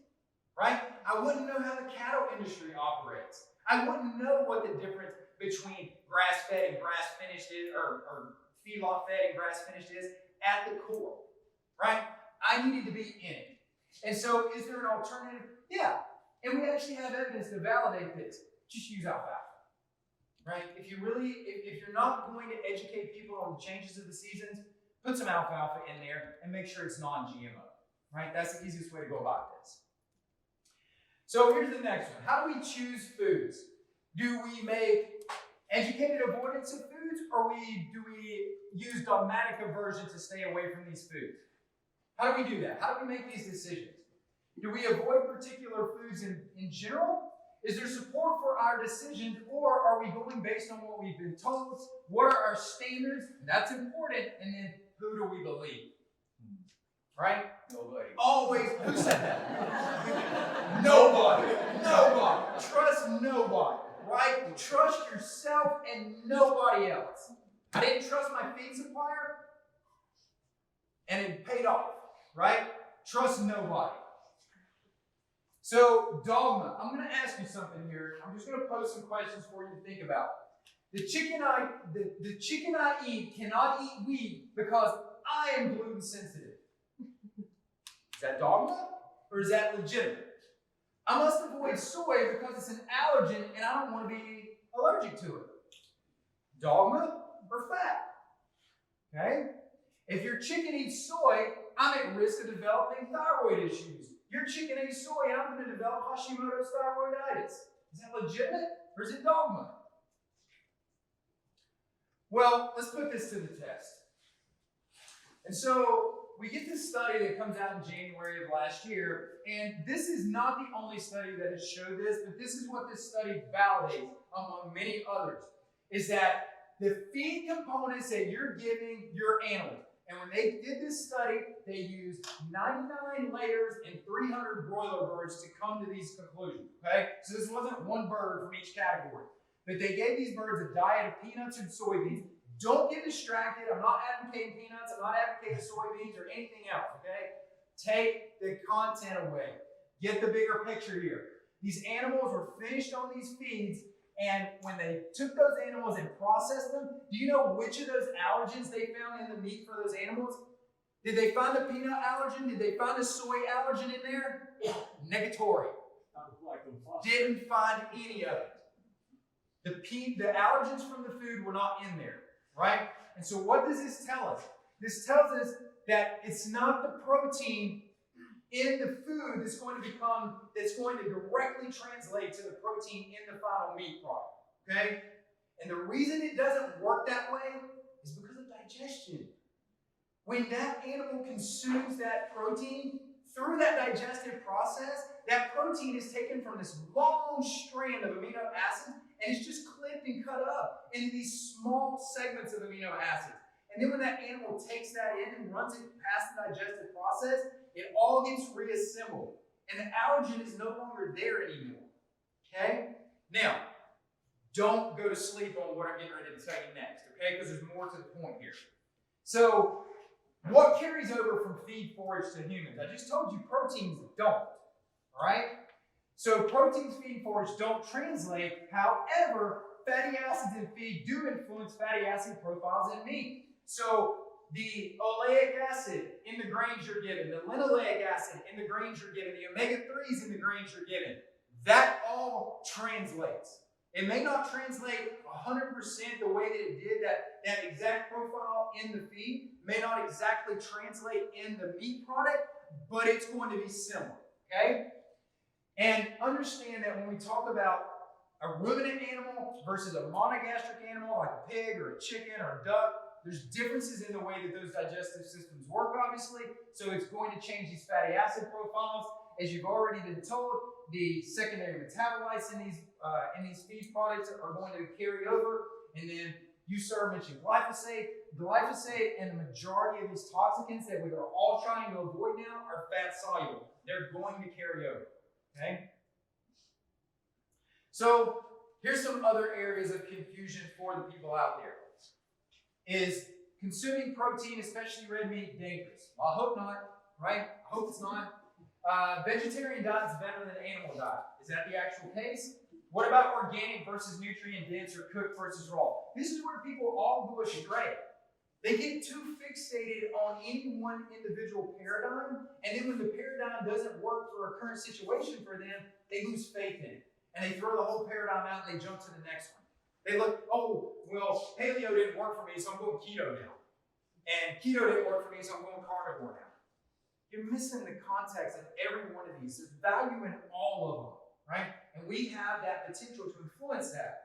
right? I wouldn't know how the cattle industry operates. I wouldn't know what the difference between grass-fed and grass-finished is, or feedlot-fed and grass-finished is at the core, right? I needed to be in it. And so is there an alternative? Yeah. And we actually have evidence to validate this. just use alfalfa, right? If you're not going to educate people on the changes of the seasons, put some alfalfa in there and make sure it's non-GMO, right? That's the easiest way to go about this. So here's the next one. How do we choose foods? Do we make educated avoidance of foods, or do we use dogmatic aversion to stay away from these foods? How do we do that? How do we make these decisions? Do we avoid particular foods in general? Is there support for our decisions, or are we going based on what we've been told? What are our standards? That's important. And then who do we believe? Right? Nobody. Always. Who said that? Nobody. Nobody. Trust nobody. Right? Trust yourself and nobody else. I didn't trust my feed supplier, and it paid off. Right? Trust nobody. So, dogma. I'm going to ask you something here. I'm just going to pose some questions for you to think about. The chicken I eat cannot eat wheat because I am gluten sensitive. Is that dogma, or is that legitimate? I must avoid soy because it's an allergen and I don't want to be allergic to it. Dogma or fact? Okay? If your chicken eats soy, I'm at risk of developing thyroid issues. Your chicken eats soy and I'm going to develop Hashimoto's thyroiditis. Is that legitimate, or is it dogma? Well, let's put this to the test. And so we get this study that comes out in January of last year, and this is not the only study that has showed this, but this is what this study validates among many others, is that the feed components that you're giving your animals, and when they did this study, they used 99 layers and 300 broiler birds to come to these conclusions, okay? So this wasn't one bird from each category, but they gave these birds a diet of peanuts and soybeans. Don't get distracted. I'm not advocating peanuts. I'm not advocating soybeans or anything else, okay? Take the content away. Get the bigger picture here. These animals were finished on these feeds, and when they took those animals and processed them, do you know which of those allergens they found in the meat for those animals? Did they find a peanut allergen? Did they find a soy allergen in there? Negatory. Didn't find any of it. The allergens from the food were not in there. Right? And so what does this tell us? This tells us that it's not the protein in the food that's going to directly translate to the protein in the final meat product. Okay? And the reason it doesn't work that way is because of digestion. When that animal consumes that protein, through that digestive process, that protein is taken from this long strand of amino acids, and it's just clipped and cut up into these small segments of amino acids. And then when that animal takes that in and runs it past the digestive process, it all gets reassembled. And the allergen is no longer there anymore. Okay? Now, don't go to sleep on what I'm getting ready to tell you next, okay? Because there's more to the point here. So, what carries over from feed forage to humans? I just told you proteins don't, all right? So proteins, feed, forage don't translate. However, fatty acids in feed do influence fatty acid profiles in meat. So the oleic acid in the grains you're given, the linoleic acid in the grains you're given, the omega-3s in the grains you're given, that all translates. It may not translate 100% the way that it did, that exact profile in the feed may not exactly translate in the meat product, but it's going to be similar, okay? And understand that when we talk about a ruminant animal versus a monogastric animal like a pig or a chicken or a duck, there's differences in the way that those digestive systems work, obviously, so it's going to change these fatty acid profiles. As you've already been told, the secondary metabolites in these feed products are going to carry over. And then you, sir, mentioned glyphosate. Glyphosate and the majority of these toxicants that we are all trying to avoid now are fat soluble. They're going to carry over. Okay? So here's some other areas of confusion for the people out there. Is consuming protein, especially red meat, dangerous? Well, I hope not, right? I hope it's not. Vegetarian diet is better than animal diet. Is that the actual case? What about organic versus nutrient dense or cooked versus raw? This is where people all go astray. They get too fixated on any one individual paradigm, and then when the paradigm doesn't work for a current situation for them, they lose faith in it. and they throw the whole paradigm out and they jump to the next one. They look, oh, well, paleo didn't work for me, so I'm going keto now. And keto didn't work for me, so I'm going carnivore now. You're missing the context of every one of these. There's value in all of them, right? And we have that potential to influence that.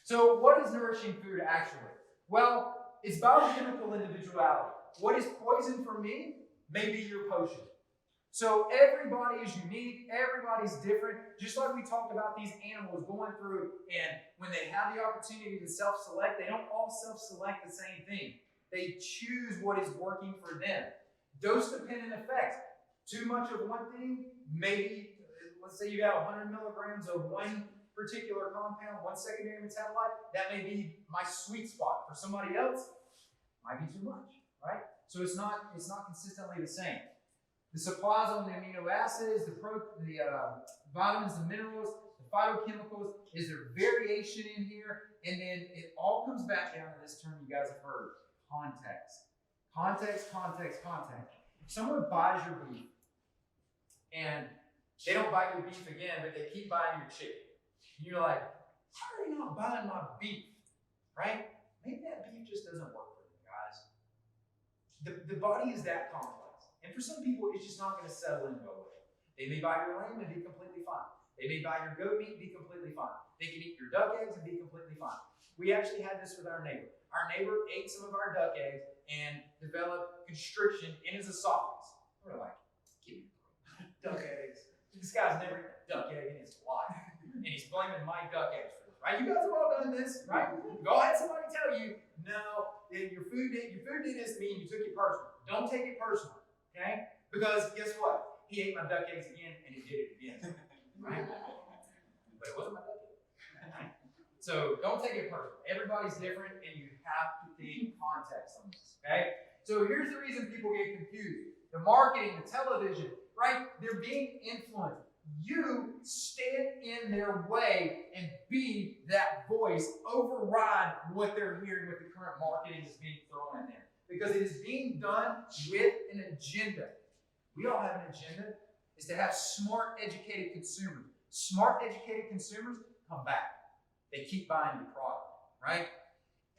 So what is nourishing food actually? Well, it's biochemical individuality. What is poison for me may be your potion. So everybody is unique, everybody's different. Just like we talked about these animals going through, and when they have the opportunity to self-select, they don't all self-select the same thing. They choose what is working for them. Dose-dependent effects. Too much of one thing, maybe, let's say you have 100 milligrams of one particular compound, one secondary metabolite, that may be my sweet spot. For somebody else, might be too much, right? So it's not consistently the same. The supplies on the amino acids, the vitamins, the minerals, the phytochemicals, is there variation in here? And then it all comes back down to this term you guys have heard, context. Context, context, context. If someone buys your beef, and they don't buy your beef again, but they keep buying your chicken, and you're like, how are they not buying my beef, right? Maybe that beef just doesn't work for them, guys. The body is that complex. And for some people, it's just not going to settle in well with it. They may buy your lamb and be completely fine. They may buy your goat meat and be completely fine. They can eat your duck eggs and be completely fine. We actually had this with our neighbor. Our neighbor ate some of our duck eggs and developed constriction in his esophagus. We're like, give me duck eggs. This guy's never eaten a duck egg in his life. And he's blaming my duck eggs for this, right? You guys have all done this, right? Go ahead, somebody tell you, no, your food did this to me and you took it personal. Don't take it personal. Okay? Because guess what? He ate my duck eggs again and he did it again. Right? But it wasn't my duck egg. So don't take it personal. Everybody's different and you have to think context on this. Okay? So here's the reason people get confused. The marketing, the television, right? They're being influenced. You stand in their way and be that voice. Override what they're hearing with the current marketing that's being thrown in there. Because it is being done with an agenda. We all have an agenda. It's to have smart, educated consumers. Smart, educated consumers come back. They keep buying your product, right?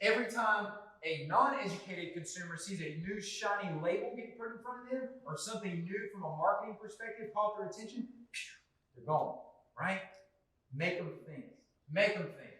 Every time a non-educated consumer sees a new shiny label get put in front of them, or something new from a marketing perspective caught their attention, they're gone, right? Make them think. Make them think.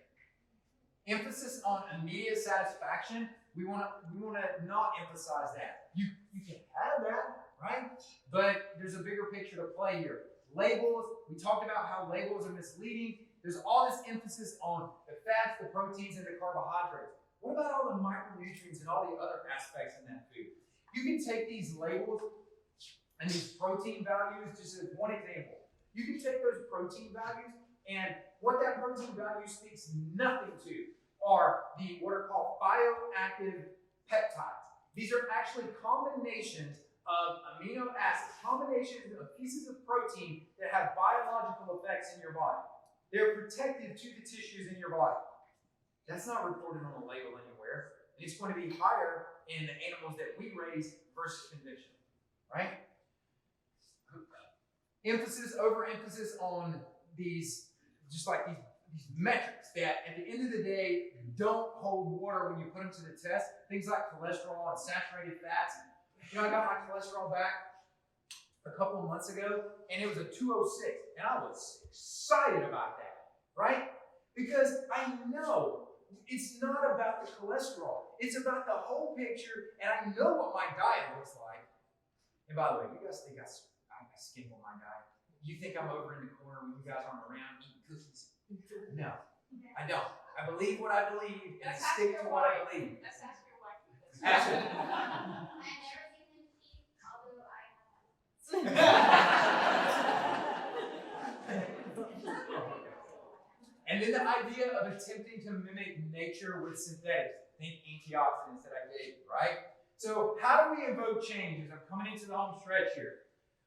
Emphasis on immediate satisfaction. We want to not emphasize that. You can have that, right? But there's a bigger picture to play here. Labels, we talked about how labels are misleading. There's all this emphasis on the fats, the proteins, and the carbohydrates. What about all the micronutrients and all the other aspects in that food? You can take these labels and these protein values, just as one example. You can take those protein values, and what that protein value speaks nothing to are what are called bioactive peptides. These are actually combinations of amino acids, combinations of pieces of protein that have biological effects in your body. They're protective to the tissues in your body. That's not reported on the label anywhere. And it's going to be higher in the animals that we raise versus conventional, right? Overemphasis on these, just like these metrics that at the end of the day don't hold water when you put them to the test. Things like cholesterol and saturated fats. You know, I got my cholesterol back a couple of months ago and it was a 206 and I was excited about that, right? Because I know it's not about the cholesterol. It's about the whole picture and I know what my diet looks like. And by the way, you guys think I skim on my diet? You think I'm over in the corner when you guys aren't around eating cookies? No, I don't. I believe what I believe, and I stick to what I believe. Let's ask your wife. Ask her. I've never seen him eat, although I have. And then the idea of attempting to mimic nature with synthetics. Think antioxidants that I gave you, right? So how do we invoke change as I'm coming into the home stretch here?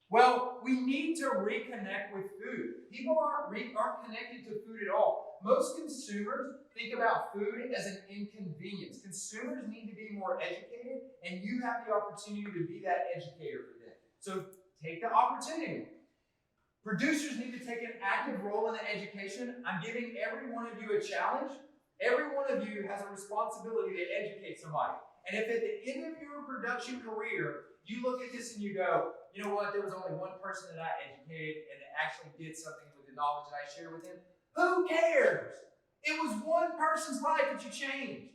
Well, we need to reconnect with food. People aren't connected to food at all. Most consumers think about food as an inconvenience. Consumers need to be more educated, and you have the opportunity to be that educator for them. So take the opportunity. Producers need to take an active role in the education. I'm giving every one of you a challenge. Every one of you has a responsibility to educate somebody. And if at the end of your production career, you look at this and you go, you know what, there was only one person that I educated and that actually did something with the knowledge that I shared with him, who cares? It was one person's life that you changed.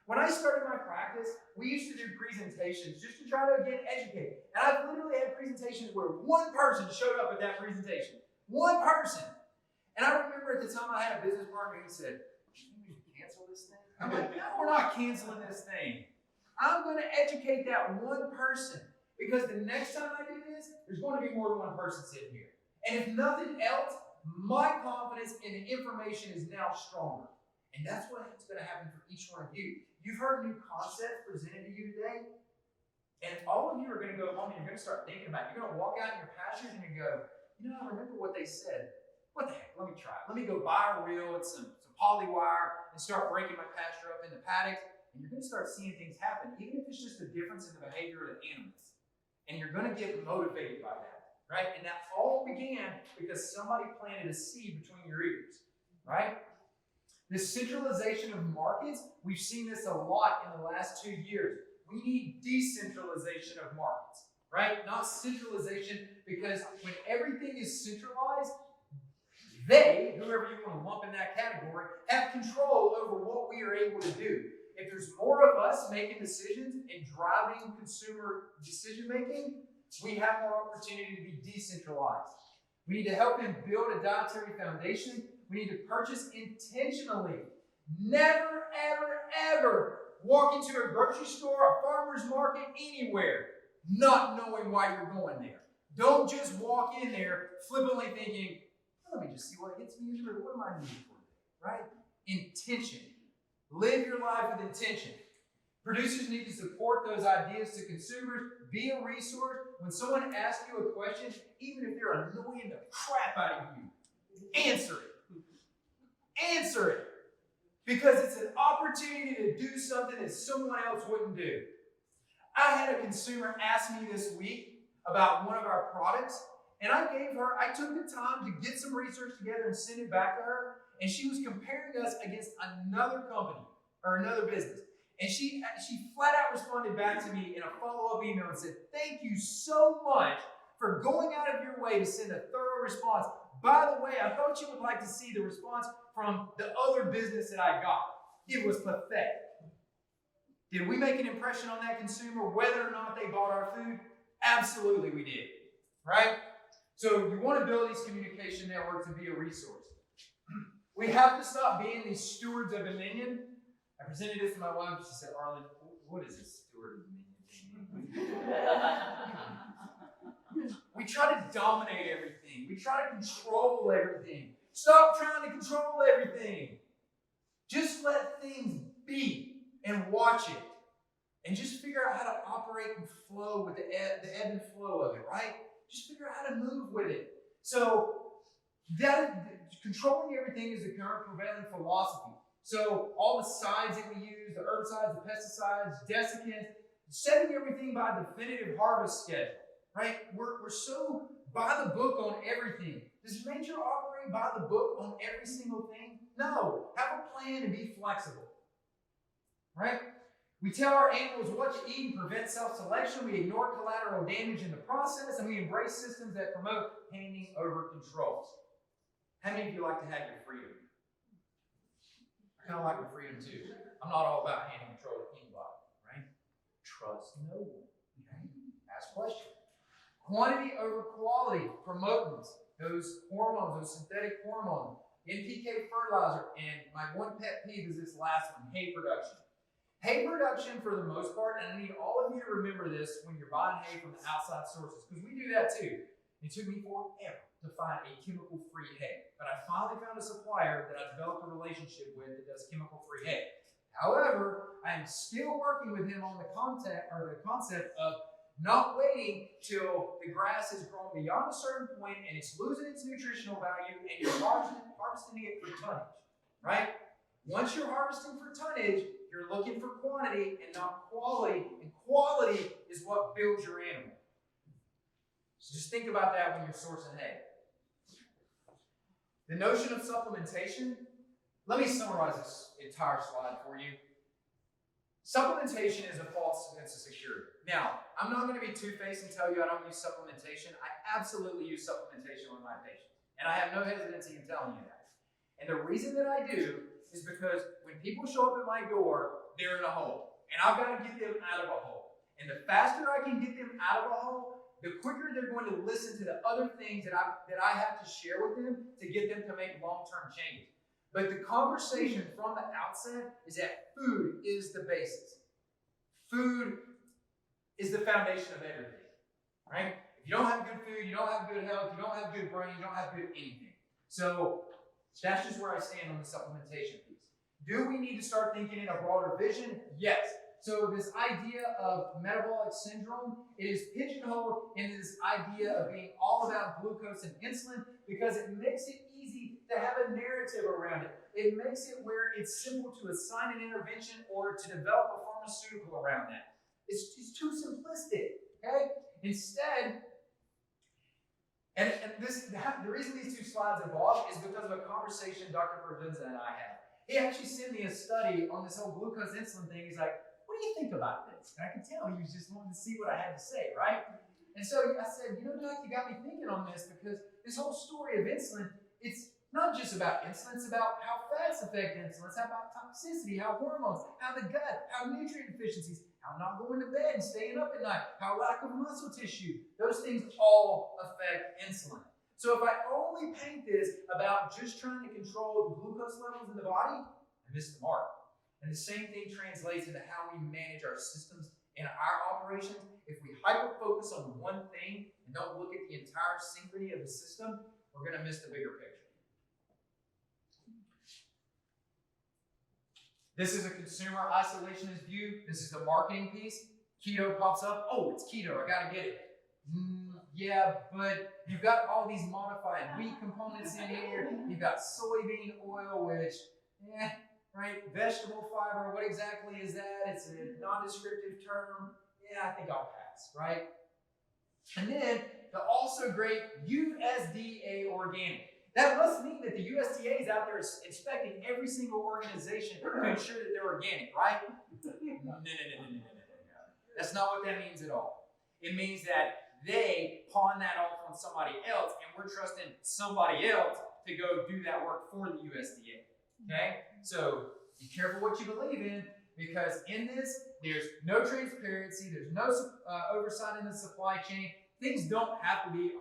When I started my practice, we used to do presentations just to try to, again, educate. And I've literally had presentations where one person showed up at that presentation. One person. And I remember at the time I had a business partner who said, "Should we cancel this thing?" I'm like, no, we're not canceling this thing. I'm going to educate that one person. Because the next time I do this, there's going to be more than one person sitting here. And if nothing else, my confidence in the information is now stronger. And that's what's going to happen for each one of you. You've heard new concepts presented to you today. And all of you are going to go home and you're going to start thinking about it. You're going to walk out in your pastures and you go, you know, I remember what they said. What the heck? Let me try it. Let me go buy a reel and some poly wire and start breaking my pasture up into paddocks. And you're going to start seeing things happen, even if it's just a difference in the behavior of the animals. And you're going to get motivated by that, right? And that all began because somebody planted a seed between your ears, right? This centralization of markets, we've seen this a lot in the last 2 years. We need decentralization of markets, right? Not centralization, because when everything is centralized, they, whoever you want to lump in that category, have control over what we are able to do. If there's more of us making decisions and driving consumer decision making, we have more opportunity to be decentralized. We need to help them build a dietary foundation. We need to purchase intentionally. Never, ever, ever walk into a grocery store, a farmer's market, anywhere, not knowing why you're going there. Don't just walk in there flippantly thinking, let me just see what gets me into it. What am I needing for today? Right? Intention. Live your life with intention. Producers need to support those ideas to consumers. Be a resource. When someone asks you a question, even if they're annoying the crap out of you, answer it. Answer it. Because it's an opportunity to do something that someone else wouldn't do. I had a consumer ask me this week about one of our products, and I took the time to get some research together and send it back to her, and she was comparing us against another company or another business. And she flat out responded back to me in a follow-up email and said, "Thank you so much for going out of your way to send a thorough response. By the way, I thought you would like to see the response from the other business that I got. It was pathetic." Did we make an impression on that consumer whether or not they bought our food? Absolutely we did, right? So you want to build these communication networks and be a resource. We have to stop being these stewards of dominion. I presented this to my wife. She said, "Arland, what is a steward of dominion?" We try to dominate everything. We try to control everything. Stop trying to control everything. Just let things be and watch it. And just figure out how to operate and flow with the ebb and flow of it, right? Just figure out how to move with it. So controlling everything is the current prevailing philosophy. So all the sides that we use, the herbicides, the pesticides, desiccants, setting everything by a definitive harvest schedule, right? We're so by the book on everything. Does nature operate by the book on every single thing? No. Have a plan and be flexible, right? We tell our animals what to eat and prevent self-selection. We ignore collateral damage in the process, and we embrace systems that promote handing over controls. How many of you like to have your freedom? I kind of like my freedom too. I'm not all about handing control to anybody, right? Trust no one. Okay? Ask questions. Quantity over quality, promotants, those hormones, those synthetic hormones, NPK fertilizer, and my one pet peeve is this last one, hay production. Hay production, for the most part, and I need all of you to remember this when you're buying hay from the outside sources, because we do that too. It took me forever to find a chemical-free hay, but I finally found a supplier that I developed a relationship with that does chemical-free hay. However, I am still working with him on the concept of not waiting till the grass has grown beyond a certain point and it's losing its nutritional value and you're harvesting it for tonnage, right? Once you're harvesting for tonnage, you're looking for quantity and not quality, and quality is what builds your animal. So just think about that when you're sourcing hay. The notion of supplementation, let me summarize this entire slide for you. Supplementation is a false sense of security. Now, I'm not going to be two-faced and tell you I don't use supplementation. I absolutely use supplementation with my patients. And I have no hesitancy in telling you that. And the reason that I do is because when people show up at my door, they're in a hole. And I've got to get them out of a hole. And the faster I can get them out of a hole, the quicker they're going to listen to the other things that I have to share with them to get them to make long-term changes. But the conversation from the outset is that food is the basis. Food is the foundation of everything, right? If you don't have good food, you don't have good health, you don't have good brain, you don't have good anything. So that's just where I stand on the supplementation piece. Do we need to start thinking in a broader vision? Yes. So this idea of metabolic syndrome, it is pigeonholed in this idea of being all about glucose and insulin because it makes it easy to have a narrative around it. It makes it where it's simple to assign an intervention or to develop a pharmaceutical around that. It's too simplistic, okay? Instead, the reason these two slides evolved is because of a conversation Dr. Provenza and I had. He actually sent me a study on this whole glucose insulin thing. He's like, what do you think about this? And I could tell he was just wanting to see what I had to say, right? And so I said, Doc, you got me thinking on this because this whole story of insulin, it's not just about insulin, it's about how fats affect insulin, it's about toxicity, how hormones, how the gut, how nutrient deficiencies, how not going to bed and staying up at night, how lack of muscle tissue, those things all affect insulin. So if I only paint this about just trying to control the glucose levels in the body, I missed the mark. And the same thing translates into how we manage our systems and our operations. If we hyper-focus on one thing and don't look at the entire synchrony of the system, we're going to miss the bigger picture. This is a consumer isolationist view. This is the marketing piece. Keto pops up. Oh, it's keto. I got to get it. Yeah, but you've got all these modified wheat components in here. You've got soybean oil, which, right? Vegetable fiber, what exactly is that? It's a non-descriptive term. Yeah, I think I'll pass, right? And then the also great USDA organic. That must mean that the USDA is out there inspecting every single organization to ensure that they're organic, right? No. That's not what that means at all. It means that they pawn that off on somebody else, and we're trusting somebody else to go do that work for the USDA. Okay? So be careful what you believe in, because in this, there's no transparency, there's no oversight in the supply chain. Things don't have to be 100%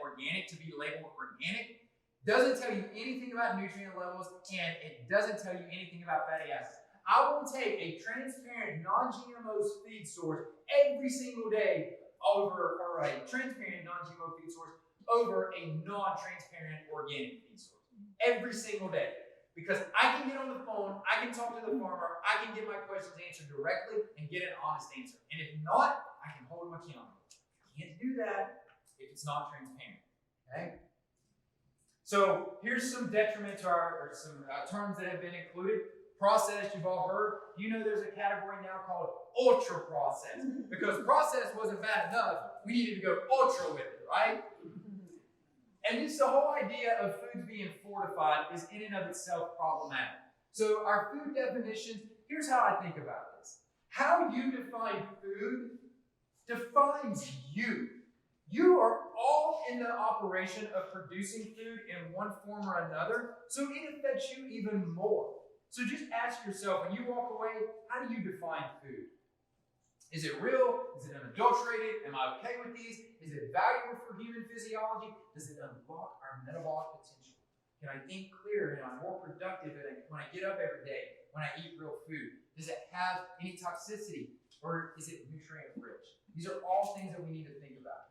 organic to be labeled organic. Doesn't tell you anything about nutrient levels, and it doesn't tell you anything about fatty acids. I will take a transparent, non-GMO feed source every single day over, or a transparent non-GMO feed source over a non-transparent organic feed source every single day. Because I can get on the phone, I can talk to the farmer, I can get my questions answered directly and get an honest answer. And if not, I can hold them accountable. I can't do that if it's not transparent. Okay? So here's some detriment to or some terms that have been included. Processed, you've all heard. You know there's a category now called ultra processed. Because processed wasn't bad enough, we needed to go ultra with it, right? And this the whole idea of foods being fortified is in and of itself problematic. So our food definitions, here's how I think about this. How you define food defines you. You are all in the operation of producing food in one form or another, so it affects you even more. So just ask yourself, when you walk away, how do you define food? Is it real? Is it unadulterated? Am I okay with these? Is it valuable for human physiology? Does it unlock our metabolic potential? Can I think clearer? Am I more productive when I get up every day, when I eat real food? Does it have any toxicity? Or is it nutrient rich? These are all things that we need to think about.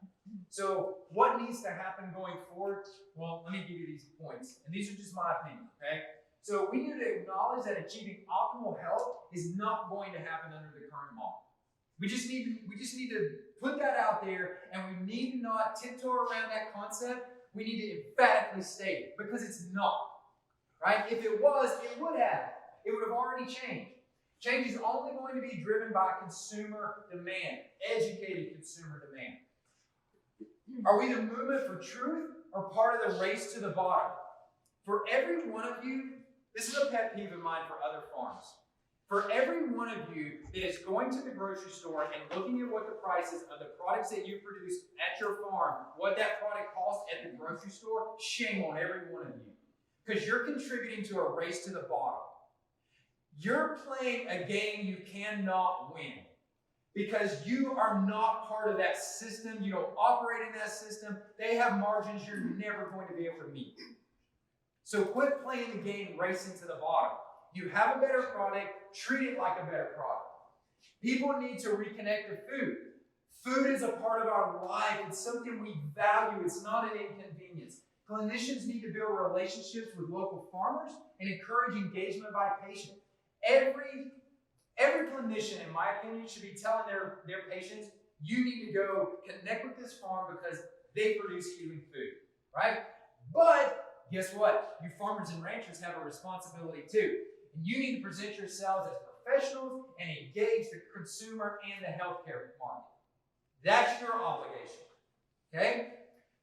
So what needs to happen going forward? Well, let me give you these points. And these are just my opinion, okay? So we need to acknowledge that achieving optimal health is not going to happen under the current model. We just need to put that out there, and we need to not tiptoe around that concept. We need to emphatically state it, because it's not, right? If it was, it would have. It would have already changed. Change is only going to be driven by consumer demand, educated consumer demand. Are we the movement for truth or part of the race to the bottom? For every one of you, this is a pet peeve of mine for other farms. For every one of you that is going to the grocery store and looking at what the prices of the products that you produce at your farm, what that product costs at the grocery store, shame on every one of you. Because you're contributing to a race to the bottom. You're playing a game you cannot win. Because you are not part of that system. You don't operate in that system. They have margins you're never going to be able to meet. So quit playing the game racing to the bottom. You have a better product, treat it like a better product. People need to reconnect to food. Food is a part of our life. It's something we value. It's not an inconvenience. Clinicians need to build relationships with local farmers and encourage engagement by patients. Every clinician, in my opinion, should be telling their patients, you need to go connect with this farm because they produce healing food, right? But guess what? You farmers and ranchers have a responsibility too. And you need to present yourselves as professionals and engage the consumer and the healthcare market. That's your obligation, okay?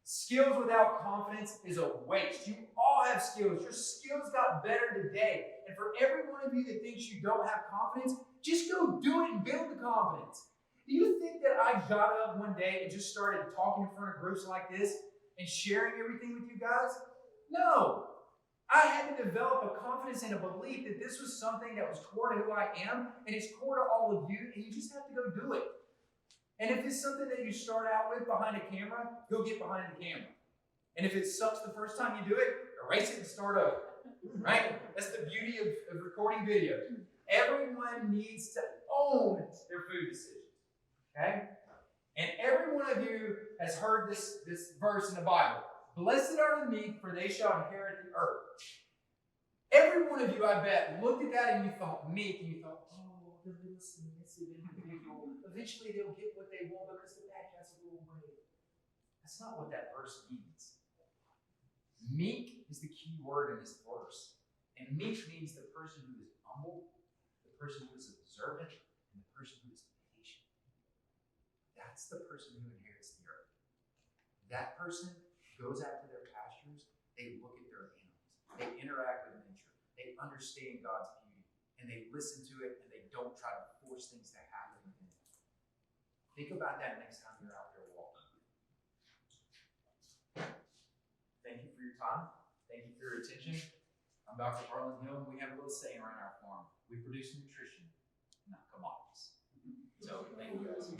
Skills without confidence is a waste. You all have skills. Your skills got better today. And for every one of you that thinks you don't have confidence, just go do it and build the confidence. Do you think that I got up one day and just started talking in front of groups like this and sharing everything with you guys? No. I had to develop a confidence and a belief that this was something that was core to who I am, and it's core to all of you, and you just have to go do it. And if it's something that you start out with behind a camera, go get behind the camera. And if it sucks the first time you do it, erase it and start over. Right? That's the beauty of recording video. Everyone needs to own their food decisions. Okay? And every one of you has heard this verse in the Bible. Blessed are the meek, for they shall inherit the earth. Every one of you, I bet, looked at that and you thought meek, and you thought, oh, the little submissive individual. Eventually they'll get what they want because the bad guys will go away. That's not what that verse means. Meek is the key word in this verse. And meek means the person who is humble, the person who is observant, and the person who is patient. That's the person who inherits the earth. That person goes out to their pastures, they look at their animals, they interact with nature, they understand God's beauty, and they listen to it, and they don't try to force things to happen within them. Think about that next time you're out there walking. Thank you for your time. Thank you for your attention. I'm Dr. Arland, and we have a little saying around our farm. We produce nutrition, not commodities. So, thank you guys.